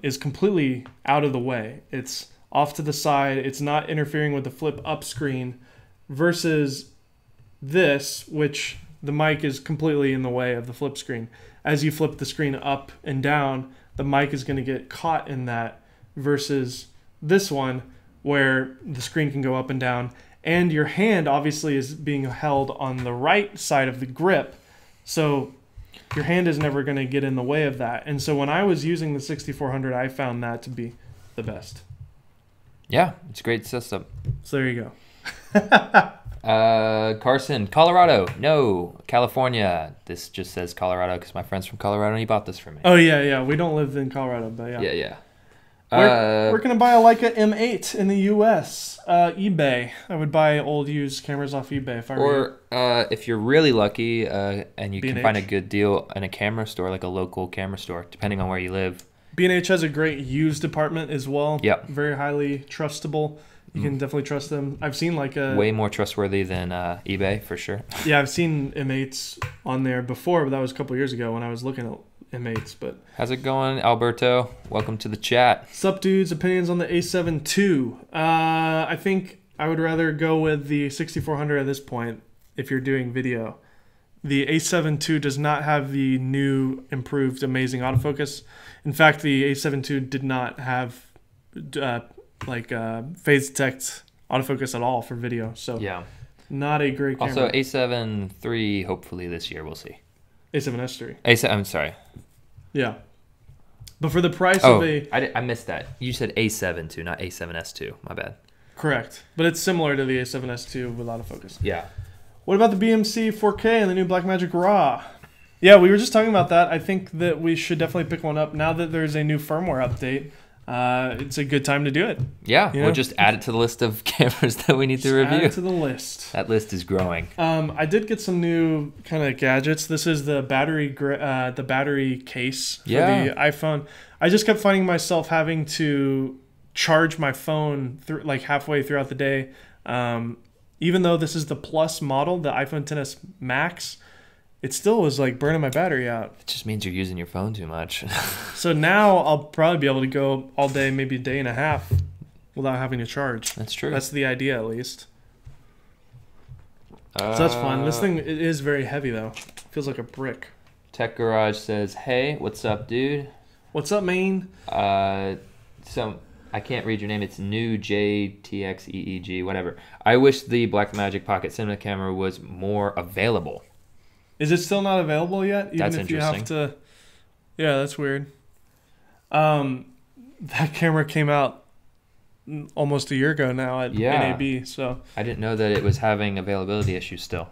Speaker 1: is completely out of the way. It's off to the side. It's not interfering with the flip up screen versus this, which the mic is completely in the way of the flip screen. As you flip the screen up and down, the mic is going to get caught in that versus this one where the screen can go up and down. And your hand obviously is being held on the right side of the grip. So your hand is never going to get in the way of that. And so when I was using the 6400, I found that to be the best.
Speaker 2: Yeah, it's a great system.
Speaker 1: So there you go.
Speaker 2: Carson, Colorado. No, California. This just says Colorado because my friend's from Colorado and he bought this for me.
Speaker 1: Oh, yeah. We don't live in Colorado, but yeah.
Speaker 2: Yeah.
Speaker 1: We're going to buy a Leica M8 in the U.S. eBay. I would buy old used cameras off eBay if I were you.
Speaker 2: Or if you're really lucky and you
Speaker 1: B&H.
Speaker 2: can find a good deal in a camera store, like a local camera store, depending on where you live.
Speaker 1: B&H has a great used department as well.
Speaker 2: Yep.
Speaker 1: Very highly trustable. You can definitely trust them. I've seen
Speaker 2: way more trustworthy than eBay for sure.
Speaker 1: Yeah, I've seen M8s on there before, but that was a couple years ago when I was looking at M8s. But
Speaker 2: how's it going, Alberto? Welcome to the chat.
Speaker 1: Sup, dudes? Opinions on the A7 II. I think I would rather go with the 6400 at this point if you're doing video. The A7 II does not have the new, improved, amazing autofocus. In fact, the A7 II did not have phase detect autofocus at all for video. So
Speaker 2: yeah,
Speaker 1: not a great camera.
Speaker 2: Also, A7 III, hopefully this year, we'll see.
Speaker 1: A7S III.
Speaker 2: I'm sorry.
Speaker 1: Yeah. But for the price of
Speaker 2: I missed that. You said A7 II, not A7S II. My bad.
Speaker 1: Correct. But it's similar to the A7S II with autofocus.
Speaker 2: Yeah.
Speaker 1: What about the BMC 4K and the new Blackmagic RAW? Yeah, we were just talking about that. I think that we should definitely pick one up. Now that there's a new firmware update, it's a good time to do it.
Speaker 2: Yeah, we'll just add it to the list of cameras that we need to review.
Speaker 1: Add it to the list.
Speaker 2: That list is growing.
Speaker 1: I did get some new kind of gadgets. This is the battery case for the iPhone. I just kept finding myself having to charge my phone halfway throughout the day. Even though this is the Plus model, the iPhone XS Max, it still was burning my battery out.
Speaker 2: It just means you're using your phone too much.
Speaker 1: So now I'll probably be able to go all day, maybe a day and a half, without having to charge.
Speaker 2: That's true.
Speaker 1: That's the idea, at least. So that's fun. This thing, it is very heavy, though. It feels like a brick.
Speaker 2: Tech Garage says, hey, what's up, dude?
Speaker 1: What's up, man?
Speaker 2: I can't read your name. It's new JTXEEG, whatever. I wish the Blackmagic Pocket Cinema camera was more available.
Speaker 1: Is it still not available yet? Even
Speaker 2: That's
Speaker 1: if
Speaker 2: interesting.
Speaker 1: You have to, Yeah, that's weird. That camera came out almost a year ago now at NAB. So
Speaker 2: I didn't know that it was having availability issues still.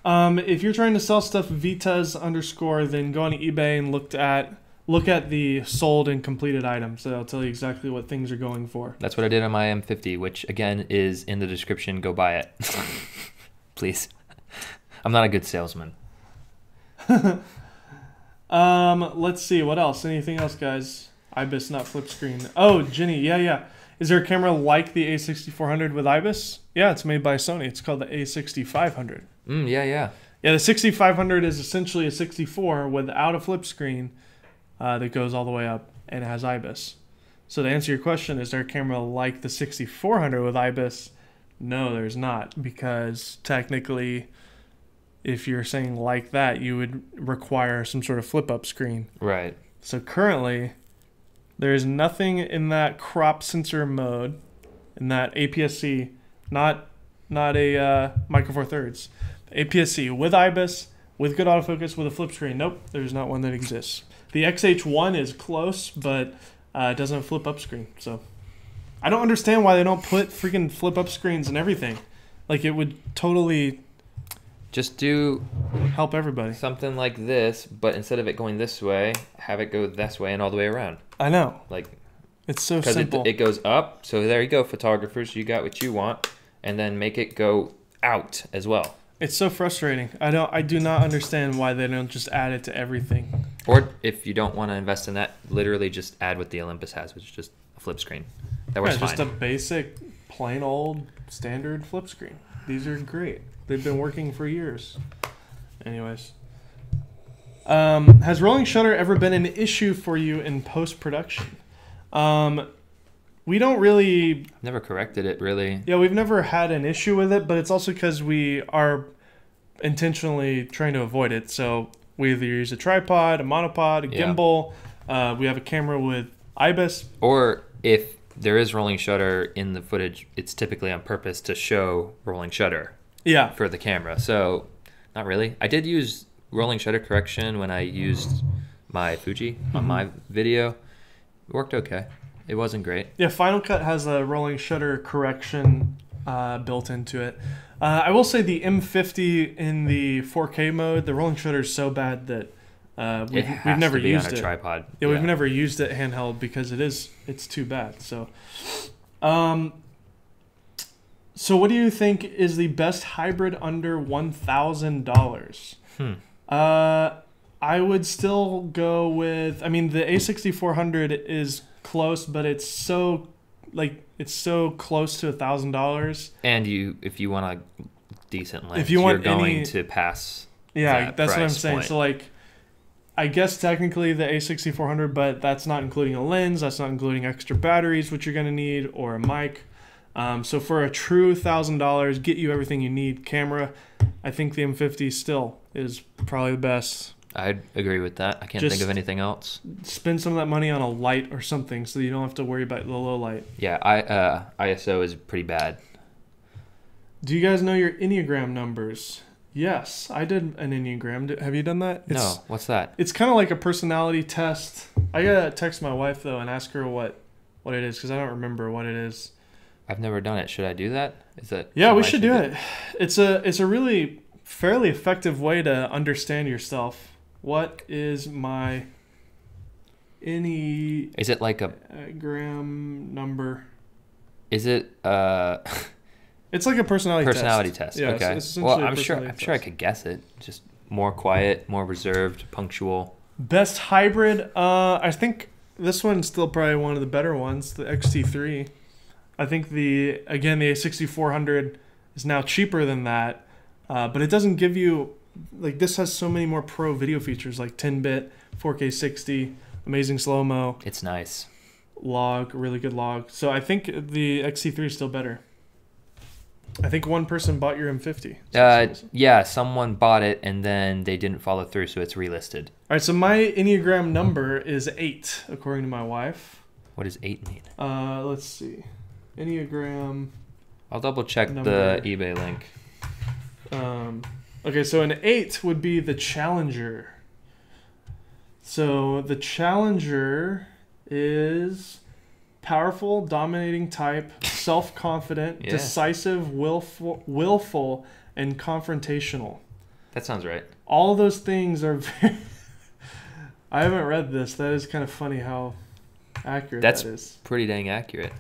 Speaker 1: If you're trying to sell stuff Vitas_, then go on eBay and look at the sold and completed items. So I'll tell you exactly what things are going for.
Speaker 2: That's what I did on my M50, which again is in the description. Go buy it, please. I'm not a good salesman.
Speaker 1: Let's see what else. Anything else, guys? IBIS, not flip screen. Oh, Jenny, yeah. Is there a camera like the A6400 with IBIS? Yeah, it's made by Sony. It's called the A6500.
Speaker 2: Yeah.
Speaker 1: Yeah, the 6500 is essentially a 64 without a flip screen that goes all the way up, and it has IBIS. So to answer your question, is there a camera like the 6400 with IBIS? No, there's not, because technically, if you're saying like that, you would require some sort of flip-up screen.
Speaker 2: Right.
Speaker 1: So currently, there is nothing in that crop sensor mode, in that APS-C, not a Micro Four Thirds. APS-C with IBIS, with good autofocus, with a flip screen. Nope, there's not one that exists. The XH1 is close, but it doesn't have a flip-up screen. So I don't understand why they don't put freaking flip-up screens and everything. Like, it would totally
Speaker 2: just do
Speaker 1: help everybody.
Speaker 2: Something like this, but instead of it going this way, have it go this way and all the way around.
Speaker 1: I know.
Speaker 2: Like,
Speaker 1: it's so simple.
Speaker 2: It goes up, so there you go, photographers. You got what you want, and then make it go out as well.
Speaker 1: It's so frustrating. I do not understand why they don't just add it to everything.
Speaker 2: Or if you don't want to invest in that, literally just add what the Olympus has, which is just a flip screen. That works fine.
Speaker 1: Just a basic, plain old, standard flip screen. These are great. They've been working for years. Anyways. Has rolling shutter ever been an issue for you in post-production? We don't really...
Speaker 2: Never corrected it, really.
Speaker 1: Yeah, we've never had an issue with it, but it's also because we are intentionally trying to avoid it. So we either use a tripod, a monopod, a gimbal. We have a camera with IBIS.
Speaker 2: Or if there is rolling shutter in the footage, it's typically on purpose to show rolling shutter.
Speaker 1: Yeah.
Speaker 2: For the camera. So, not really. I did use rolling shutter correction when I used my Fuji on my video. It worked okay. It wasn't great.
Speaker 1: Yeah, Final Cut has a rolling shutter correction built into it. I will say the M50 in the 4K mode, the rolling shutter is so bad that we've never used it.
Speaker 2: On a tripod.
Speaker 1: Yeah, we've never used it handheld because it's too bad. So, so what do you think is the best hybrid under $1,000? I would still go with. I mean, the A6400 is close, but it's so close to $1,000.
Speaker 2: And if you want a decent lens,
Speaker 1: if you're
Speaker 2: going to pass.
Speaker 1: Yeah, that's what I'm saying.
Speaker 2: Point.
Speaker 1: So like, I guess technically the A6400, but that's not including a lens. That's not including extra batteries, which you're going to need, or a mic. So for a true $1,000, get you everything you need camera, I think the M50 still is probably the best.
Speaker 2: I'd agree with that. I can't think of anything else.
Speaker 1: Spend some of that money on a light or something so you don't have to worry about the low light.
Speaker 2: Yeah, ISO is pretty bad.
Speaker 1: Do you guys know your Enneagram numbers? Yes, I did an Enneagram. Have you done that?
Speaker 2: No, what's that?
Speaker 1: It's kind of like a personality test. I gotta text my wife though and ask her what it is because I don't remember what it is.
Speaker 2: I've never done it. Should I do that? Is it?
Speaker 1: Yeah, we should do it. It's a really fairly effective way to understand yourself. What is my Enneagram
Speaker 2: Is it like a
Speaker 1: number?
Speaker 2: Is it
Speaker 1: It's like a personality test.
Speaker 2: Yeah,
Speaker 1: okay.
Speaker 2: Well, I'm sure I could guess it. Just more quiet, more reserved, punctual.
Speaker 1: Best hybrid. I think this one's still probably one of the better ones. The XT3. I think the A6400 is now cheaper than that, but it doesn't give you like this has so many more pro video features like 10-bit, 4K 60, amazing slow-mo.
Speaker 2: It's nice.
Speaker 1: Log, really good log. So I think the XT3 is still better. I think one person bought your M50.
Speaker 2: Yeah, someone bought it and then they didn't follow through, so it's relisted.
Speaker 1: All right, so my Enneagram number is 8, according to my wife.
Speaker 2: What does 8 mean?
Speaker 1: Let's see. Enneagram.
Speaker 2: I'll double check
Speaker 1: number.
Speaker 2: The eBay link.
Speaker 1: Okay, so an 8 would be the Challenger. So the Challenger is powerful, dominating type, self-confident, decisive, willful, and confrontational.
Speaker 2: That sounds right.
Speaker 1: All of those things are very... I haven't read this. That is kind of funny how accurate that is.
Speaker 2: That's pretty dang accurate.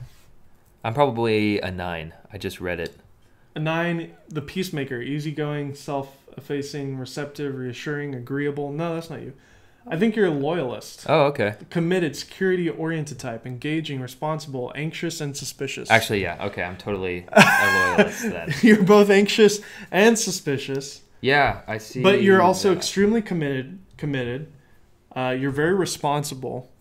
Speaker 2: I'm probably a 9. I just read it.
Speaker 1: A 9, the peacemaker, easygoing, self-effacing, receptive, reassuring, agreeable. No, that's not you. I think you're a loyalist.
Speaker 2: Oh, okay.
Speaker 1: Committed, security-oriented type, engaging, responsible, anxious, and suspicious.
Speaker 2: Actually, yeah. Okay, I'm totally a loyalist then.
Speaker 1: You're both anxious and suspicious.
Speaker 2: Yeah, I see.
Speaker 1: But you're also extremely committed. You're very responsible.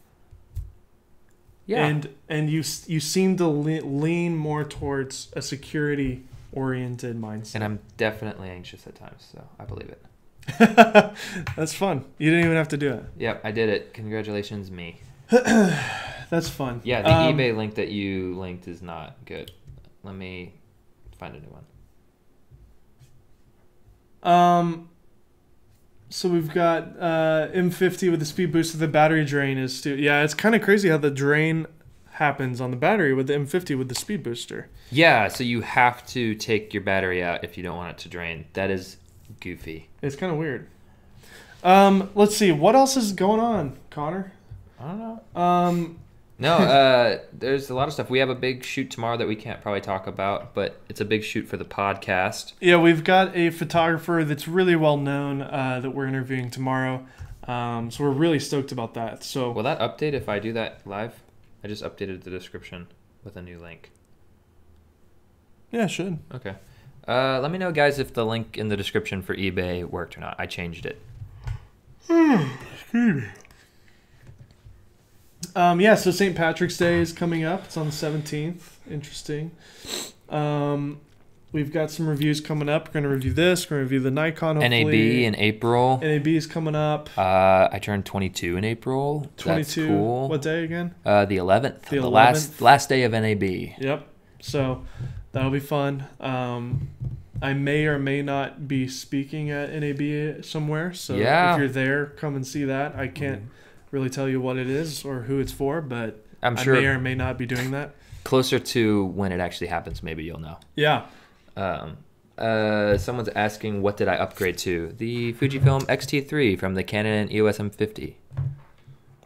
Speaker 2: Yeah.
Speaker 1: And you seem to lean more towards a security-oriented mindset.
Speaker 2: And I'm definitely anxious at times, so I believe it.
Speaker 1: That's fun. You didn't even have to do it.
Speaker 2: Yep, I did it. Congratulations, me.
Speaker 1: That's fun.
Speaker 2: Yeah, the eBay link that you linked is not good. Let me find a new one.
Speaker 1: So we've got M50 with the speed booster. The battery drain is too. Yeah, it's kind of crazy how the drain happens on the battery with the M50 with the speed booster.
Speaker 2: Yeah, so you have to take your battery out if you don't want it to drain. That is goofy.
Speaker 1: It's kind of weird. Let's see. What else is going on, Connor?
Speaker 2: I don't know. No, there's a lot of stuff. We have a big shoot tomorrow that we can't probably talk about, but it's a big shoot for the podcast.
Speaker 1: Yeah, we've got a photographer that's really well known that we're interviewing tomorrow. So we're really stoked about that. So
Speaker 2: will that update if I do that live? I just updated the description with a new link.
Speaker 1: Yeah, it should.
Speaker 2: Okay. Let me know, guys, if the link in the description for eBay worked or not. I changed it.
Speaker 1: Yeah, so St. Patrick's Day is coming up. It's on the 17th. Interesting. We've got some reviews coming up. We're going to review this. We're going to review the Nikon, hopefully.
Speaker 2: NAB in April.
Speaker 1: NAB is coming up.
Speaker 2: I turned 22 in April.
Speaker 1: 22.
Speaker 2: That's cool.
Speaker 1: What day again?
Speaker 2: The 11th.
Speaker 1: The
Speaker 2: 11th. last day of NAB.
Speaker 1: Yep. So that'll be fun. I may or may not be speaking at NAB somewhere. So if you're there, come and see that. I can't really tell you what it is or who it's for, but
Speaker 2: I'm sure
Speaker 1: I may or may not be doing that.
Speaker 2: Closer to when it actually happens, maybe you'll know.
Speaker 1: Yeah.
Speaker 2: Someone's asking, what did I upgrade to? The Fujifilm XT3 from the Canon EOS M50.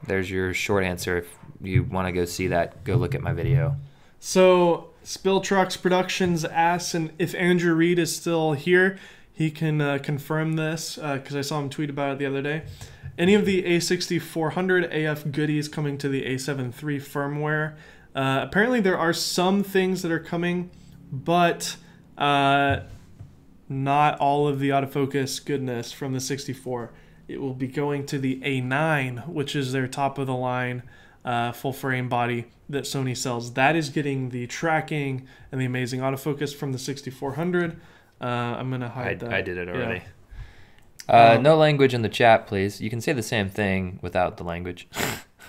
Speaker 2: There's your short answer. If you want to go see that, go look at my video.
Speaker 1: So Spill Trucks Productions asks, and if Andrew Reed is still here, he can confirm this because I saw him tweet about it the other day. Any of the A6400 AF goodies coming to the A7 III firmware? Apparently there are some things that are coming, but not all of the autofocus goodness from the 64. It will be going to the A9, which is their top of the line full frame body that Sony sells. That is getting the tracking and the amazing autofocus from the 6400. I'm going to hide that.
Speaker 2: I did it already.
Speaker 1: Yeah.
Speaker 2: No language in the chat, please. You can say the same thing without the language.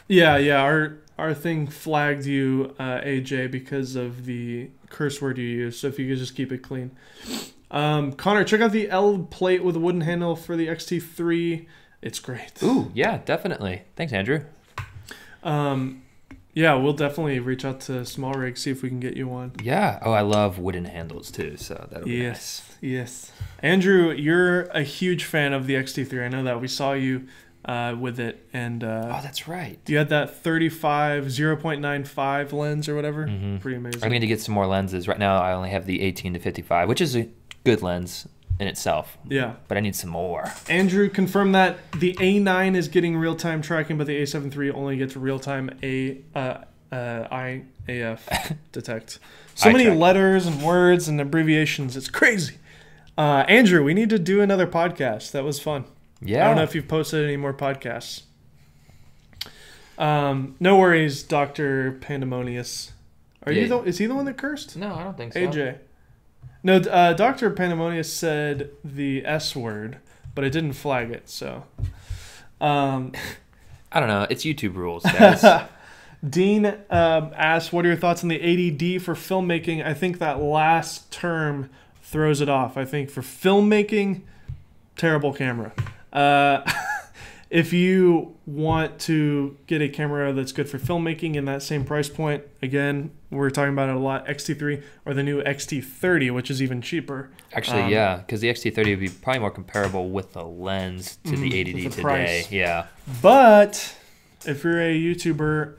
Speaker 1: Yeah. Our thing flagged you, AJ, because of the curse word you used. So if you could just keep it clean. Connor, check out the L plate with a wooden handle for the XT3. It's great.
Speaker 2: Ooh, yeah, definitely. Thanks, Andrew.
Speaker 1: Yeah, we'll definitely reach out to Small Rig, see if we can get you one.
Speaker 2: Yeah. Oh, I love wooden handles too, so that'll be nice.
Speaker 1: Yes. Andrew, you're a huge fan of the XT3. I know that. We saw you with it. And
Speaker 2: oh, that's right.
Speaker 1: You had that 35 0.95 lens or whatever. Mm-hmm. Pretty amazing.
Speaker 2: I need to get some more lenses. Right now, I only have the 18 to 55, which is a good lens in itself.
Speaker 1: Yeah.
Speaker 2: But I need some more.
Speaker 1: Andrew confirmed that the A9 is getting real-time tracking, but the A7 III only gets real-time IAF detect. So many letters and words and abbreviations. It's crazy. Andrew, we need to do another podcast. That was fun.
Speaker 2: Yeah.
Speaker 1: I don't know if you've posted any more podcasts. No worries, Dr. Pandemonious. Is he the one that cursed?
Speaker 2: No, I don't think so.
Speaker 1: AJ. No, Dr. Pandemonious said the S word, but it didn't flag it, so.
Speaker 2: I don't know. It's YouTube rules, guys.
Speaker 1: Dean asked, what are your thoughts on the 80D for filmmaking? I think that last term throws it off. I think for filmmaking, terrible camera. If you want to get a camera that's good for filmmaking in that same price point, again, we're talking about it a lot, XT3 or the new XT30, which is even cheaper.
Speaker 2: Actually, yeah, because the XT30 would be probably more comparable with the lens to the 80D today.
Speaker 1: Price.
Speaker 2: Yeah.
Speaker 1: But if you're a YouTuber,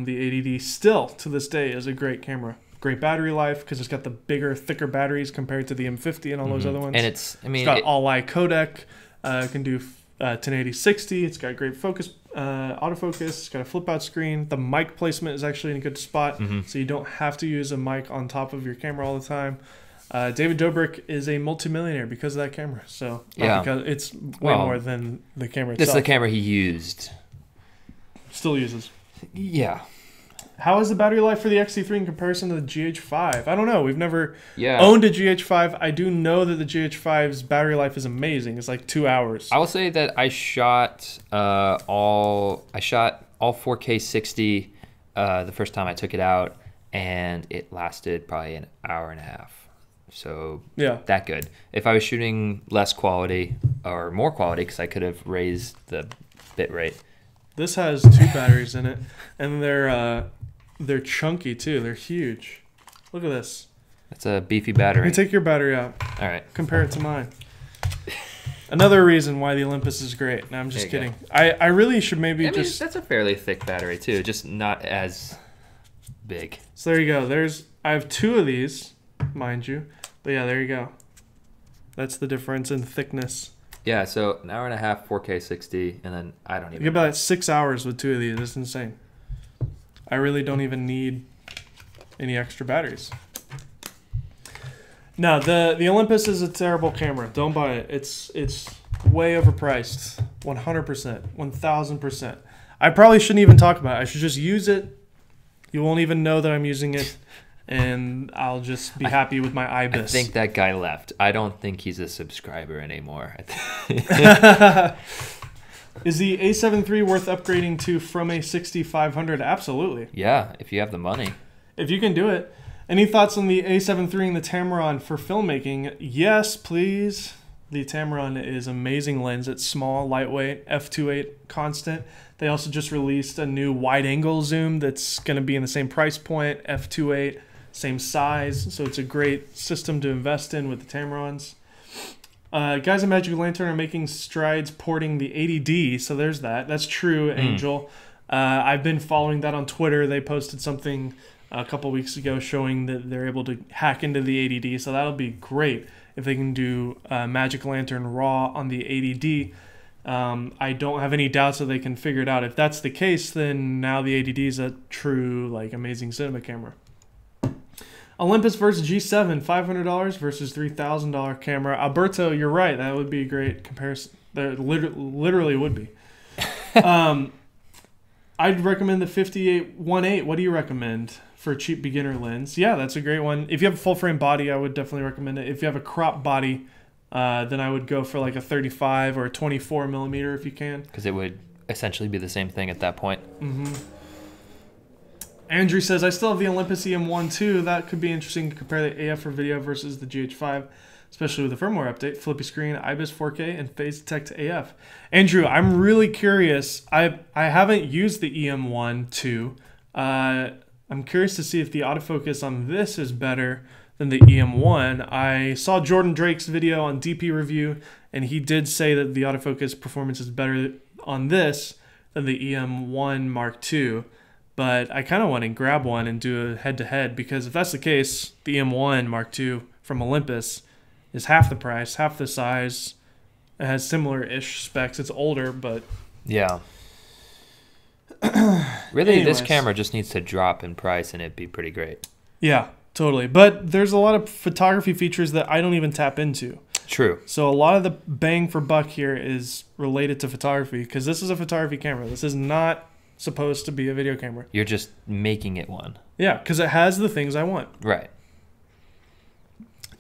Speaker 1: the 80D still, to this day, is a great camera. Great battery life because it's got the bigger, thicker batteries compared to the M50 and all those other ones.
Speaker 2: And
Speaker 1: it's got all-eye codec, can do 1080-60. It's got great focus, autofocus. It's got a flip-out screen. The mic placement is actually in a good spot, so you don't have to use a mic on top of your camera all the time. David Dobrik is a multimillionaire because of that camera. So because it's way more than the camera itself.
Speaker 2: This is the camera he used.
Speaker 1: Still uses.
Speaker 2: Yeah.
Speaker 1: How is the battery life for the XT3 in comparison to the GH5? I don't know. We've never owned a GH5. I do know that the GH5's battery life is amazing. It's like 2 hours.
Speaker 2: I will say that I shot all 4K 60 the first time I took it out, and it lasted probably an hour and a half. So that good. If I was shooting less quality or more quality, because I could have raised the bit rate.
Speaker 1: This has 2 batteries in it, and they're chunky too. They're huge. Look at this.
Speaker 2: That's a beefy battery.
Speaker 1: Let me take your battery out.
Speaker 2: All right.
Speaker 1: Compare it to mine. Another reason why the Olympus is great. No, I'm just kidding. I really should maybe just...
Speaker 2: that's a fairly thick battery too, just not as big.
Speaker 1: So there you go. I have 2 of these, mind you. But yeah, there you go. That's the difference in thickness.
Speaker 2: Yeah, so an hour and a half, 4K 60, and then I don't even...
Speaker 1: You get about 6 hours with 2 of these. It's insane. I really don't even need any extra batteries. No, the Olympus is a terrible camera. Don't buy it. It's way overpriced. 100%. 1000%. I probably shouldn't even talk about it. I should just use it. You won't even know that I'm using it. And I'll just be happy with my Eyepiece.
Speaker 2: I think that guy left. I don't think he's a subscriber anymore.
Speaker 1: Is the A7 III worth upgrading to from a 6500? Absolutely.
Speaker 2: Yeah, if you have the money.
Speaker 1: If you can do it. Any thoughts on the A7 III and the Tamron for filmmaking? Yes, please. The Tamron is amazing lens. It's small, lightweight, f2.8 constant. They also just released a new wide-angle zoom that's going to be in the same price point, f2.8, same size. So it's a great system to invest in with the Tamrons. Guys at Magic Lantern are making strides porting the 80D, so there's that. That's true, Angel. I've been following that on Twitter. They posted something a couple weeks ago showing that they're able to hack into the 80D, so that'll be great if they can do Magic Lantern RAW on the 80D. I don't have any doubts that they can figure it out. If that's the case, then now the 80D is a true, like, amazing cinema camera. Olympus versus G7, $500 versus $3,000 camera. Alberto, you're right. That would be a great comparison. That literally would be. I'd recommend the 58-1.8. What do you recommend for a cheap beginner lens? Yeah, that's a great one. If you have a full frame body, I would definitely recommend it. If you have a crop body, then I would go for like a 35 or a 24 millimeter if you can.
Speaker 2: Because it would essentially be the same thing at that point.
Speaker 1: Andrew says, I still have the Olympus EM1 too. That could be interesting to compare the AF for video versus the GH5, especially with the firmware update, flippy screen, Eyepiece 4K, and phase detect AF. Andrew, I'm really curious. I haven't used the EM1 too. I'm curious to see if the autofocus on this is better than the EM1. I saw Jordan Drake's video on DP Review, and he did say that the autofocus performance is better on this than the EM1 Mark II. But I kind of want to grab one and do a head-to-head, because if that's the case, the EM1 Mark II from Olympus is half the price, half the size. It has similar-ish specs. It's older, but...
Speaker 2: Yeah. Really, this camera just needs to drop in price and it'd be pretty great.
Speaker 1: Yeah, totally. But there's a lot of photography features that I don't even tap into.
Speaker 2: True.
Speaker 1: So a lot of the bang for buck here is related to photography, because this is a photography camera. This is not supposed to be a video camera.
Speaker 2: You're just making it one.
Speaker 1: Yeah, because it has the things I want.
Speaker 2: Right.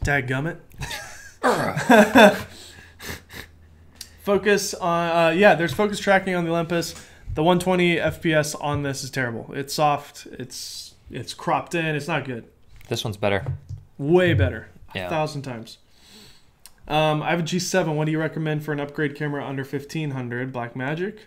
Speaker 1: Dadgummit. Focus on, there's focus tracking on the Olympus. The 120 FPS on this is terrible. It's soft. It's cropped in. It's not good.
Speaker 2: This one's better.
Speaker 1: Way better.
Speaker 2: Yeah.
Speaker 1: 1,000 times. I have a G7. What do you recommend for an upgrade camera under 1500? Blackmagic.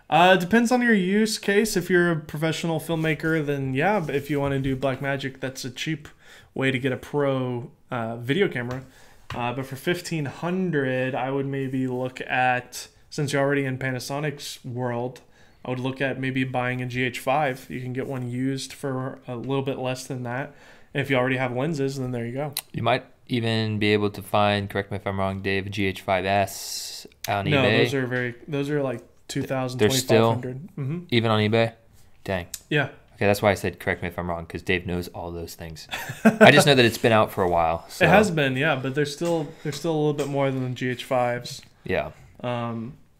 Speaker 1: It depends on your use case. If you're a professional filmmaker, then yeah. But if you want to do Blackmagic, that's a cheap way to get a pro video camera. But for 1500, I would maybe look at, since you're already in Panasonic's world, I would look at maybe buying a GH5. You can get one used for a little bit less than that. And if you already have lenses, then there you go.
Speaker 2: You might even be able to find, correct me if I'm wrong, Dave, GH5S on eBay.
Speaker 1: No, those are like 2,000,
Speaker 2: They're still
Speaker 1: even
Speaker 2: on eBay? Dang.
Speaker 1: Yeah.
Speaker 2: Okay, that's why I said correct me if I'm wrong, because Dave knows all those things. I just know that it's been out for a while. So.
Speaker 1: It has been, yeah, but they're still a little bit more than the GH5s.
Speaker 2: Yeah.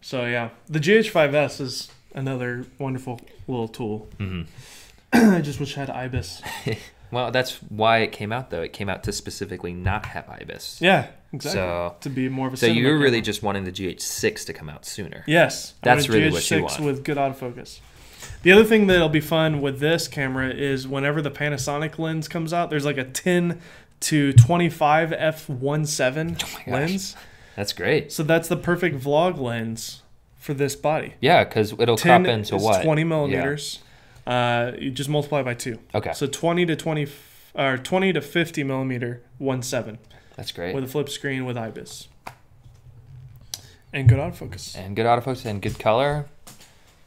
Speaker 1: So yeah, the GH5S is another wonderful little tool. I just wish I had IBIS.
Speaker 2: Well, that's why it came out, though. It came out to specifically not have IBIS.
Speaker 1: Yeah, exactly. So, to be more of a
Speaker 2: so you were really just wanting the GH6 to come out sooner.
Speaker 1: Yes.
Speaker 2: That's really what you want.
Speaker 1: With good autofocus. The other thing that'll be fun with this camera is whenever the Panasonic lens comes out, there's like a 10 to 25 f1.7 lens.
Speaker 2: That's great.
Speaker 1: So that's the perfect vlog lens for this body.
Speaker 2: Yeah, because it'll crop into what?
Speaker 1: 20 millimeters. Yeah. You just multiply by 2.
Speaker 2: Okay.
Speaker 1: So 20 to 50 millimeter 1.7.
Speaker 2: That's great.
Speaker 1: With a flip screen with IBIS. And good autofocus.
Speaker 2: And good color.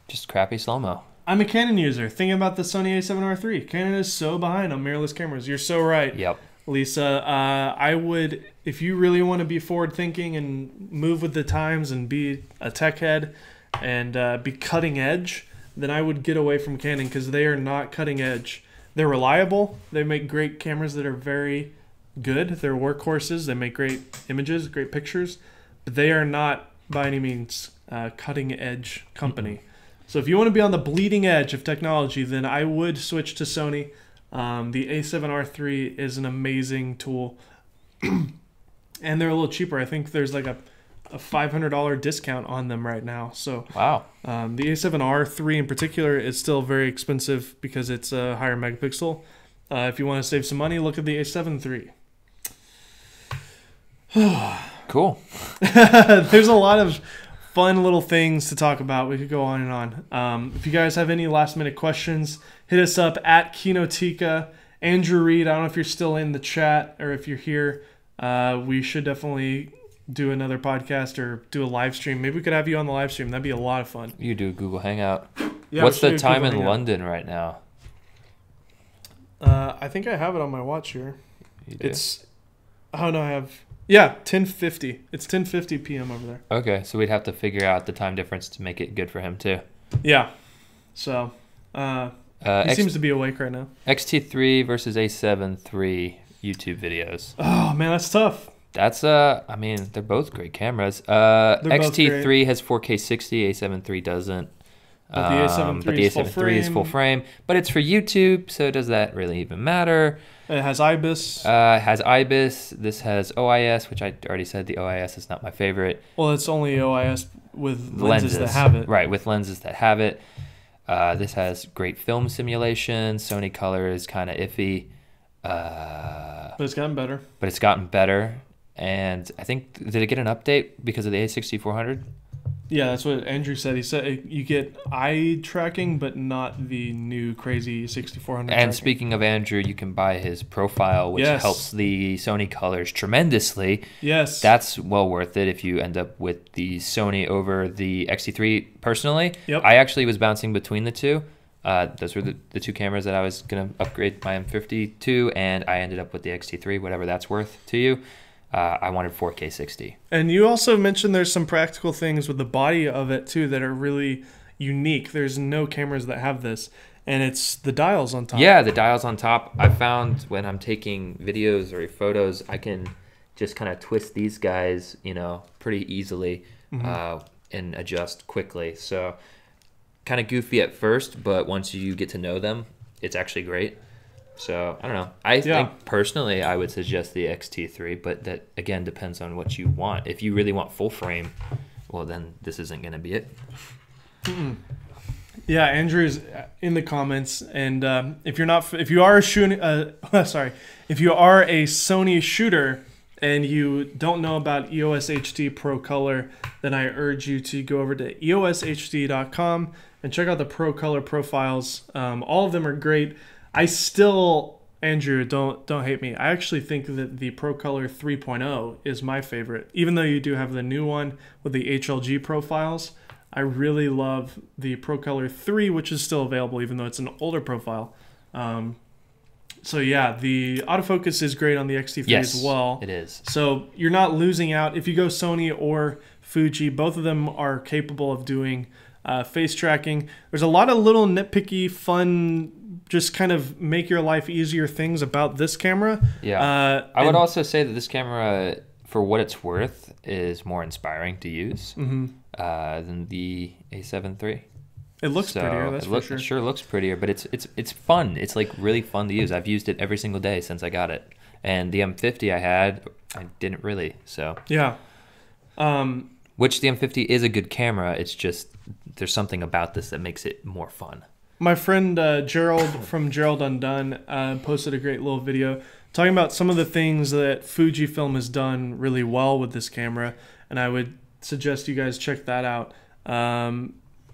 Speaker 2: Just crappy slow-mo.
Speaker 1: I'm a Canon user. Thinking about the Sony A7R III. Canon is so behind on mirrorless cameras. You're so right.
Speaker 2: Yep.
Speaker 1: Lisa, I would, if you really want to be forward-thinking and move with the times and be a tech head and be cutting edge, then I would get away from Canon because they are not cutting edge. They're reliable. They make great cameras that are very good. They're workhorses. They make great images, great pictures. But they are not, by any means, cutting edge company. So if you want to be on the bleeding edge of technology, then I would switch to Sony. The A7R III is an amazing tool. And they're a little cheaper. I think there's like a $500 discount on them right now. So
Speaker 2: wow.
Speaker 1: The A7R III in particular is still very expensive because it's a higher megapixel. If you want to save some money, look at the A7 III.
Speaker 2: Cool.
Speaker 1: There's a lot of fun little things to talk about. We could go on and on. If you guys have any last minute questions, hit us up at Kinotika. Andrew Reed, I don't know if you're still in the chat or if you're here. We should definitely do another podcast or do a live stream. Maybe we could have you on the live stream. That'd be a lot of fun.
Speaker 2: You do a Google Hangout.
Speaker 1: Yeah,
Speaker 2: what's the time in London right now?
Speaker 1: I think I have it on my watch here.
Speaker 2: You do?
Speaker 1: I 10:50. It's 10:50 p.m. over there.
Speaker 2: Okay, so we'd have to figure out the time difference to make it good for him too.
Speaker 1: Yeah. So he seems to be awake right now.
Speaker 2: XT3 versus A7 III YouTube videos.
Speaker 1: Oh man, that's tough.
Speaker 2: That's I mean, they're both great cameras. XT3 has 4K 60, A7 III doesn't.
Speaker 1: But the A7 III
Speaker 2: is full frame, but it's for YouTube, so does that really even matter?
Speaker 1: It has IBIS.
Speaker 2: This has OIS, which I already said the OIS is not my favorite.
Speaker 1: Well, it's only OIS with lenses that have it.
Speaker 2: Right, with lenses that have it. This has great film simulation. Sony color is kind of iffy.
Speaker 1: But it's gotten better. And I think, did it get an update because of the A6400? Yeah, that's what Andrew said. He said you get eye tracking, but not the new crazy 6400.
Speaker 2: And tracking. Speaking of Andrew, you can buy his profile, which helps the Sony colors tremendously.
Speaker 1: Yes.
Speaker 2: That's well worth it if you end up with the Sony over the XT3 personally.
Speaker 1: Yep.
Speaker 2: I actually was bouncing between the two. Those were the two cameras that I was going to upgrade my M50 to, and I ended up with the XT3, whatever that's worth to you. I wanted 4K 60.
Speaker 1: And you also mentioned there's some practical things with the body of it too that are really unique. There's no cameras that have this, and it's the dials on top.
Speaker 2: Yeah, the dials on top. I found when I'm taking videos or photos, I can just kind of twist these guys, pretty easily and adjust quickly. So kind of goofy at first, but once you get to know them, it's actually great. So, I don't know. I think, personally, I would suggest the XT3, but that, again, depends on what you want. If you really want full frame, well, then this isn't going to be it.
Speaker 1: Yeah, Andrew's in the comments, and if you are a Sony shooter and you don't know about EOS HD Pro Color, then I urge you to go over to eoshd.com and check out the Pro Color profiles. All of them are great. I still, Andrew, don't hate me, I actually think that the Pro Color 3.0 is my favorite. Even though you do have the new one with the HLG profiles, I really love the Pro Color 3, which is still available even though it's an older profile. So yeah, the autofocus is great on the X-T3 as well.
Speaker 2: It is.
Speaker 1: So you're not losing out. If you go Sony or Fuji, both of them are capable of doing face tracking. There's a lot of little nitpicky, fun, just kind of make your life easier things about this camera.
Speaker 2: Yeah. I would also say that this camera, for what it's worth, is more inspiring to use than the A7 III.
Speaker 1: It looks prettier, that's for sure.
Speaker 2: It sure looks prettier, but it's fun. It's like really fun to use. I've used it every single day since I got it. And the M50 I didn't really, so.
Speaker 1: Yeah.
Speaker 2: Which the M50 is a good camera. It's just there's something about this that makes it more fun.
Speaker 1: My friend Gerald from Gerald Undone posted a great little video talking about some of the things that Fujifilm has done really well with this camera, and I would suggest you guys check that out.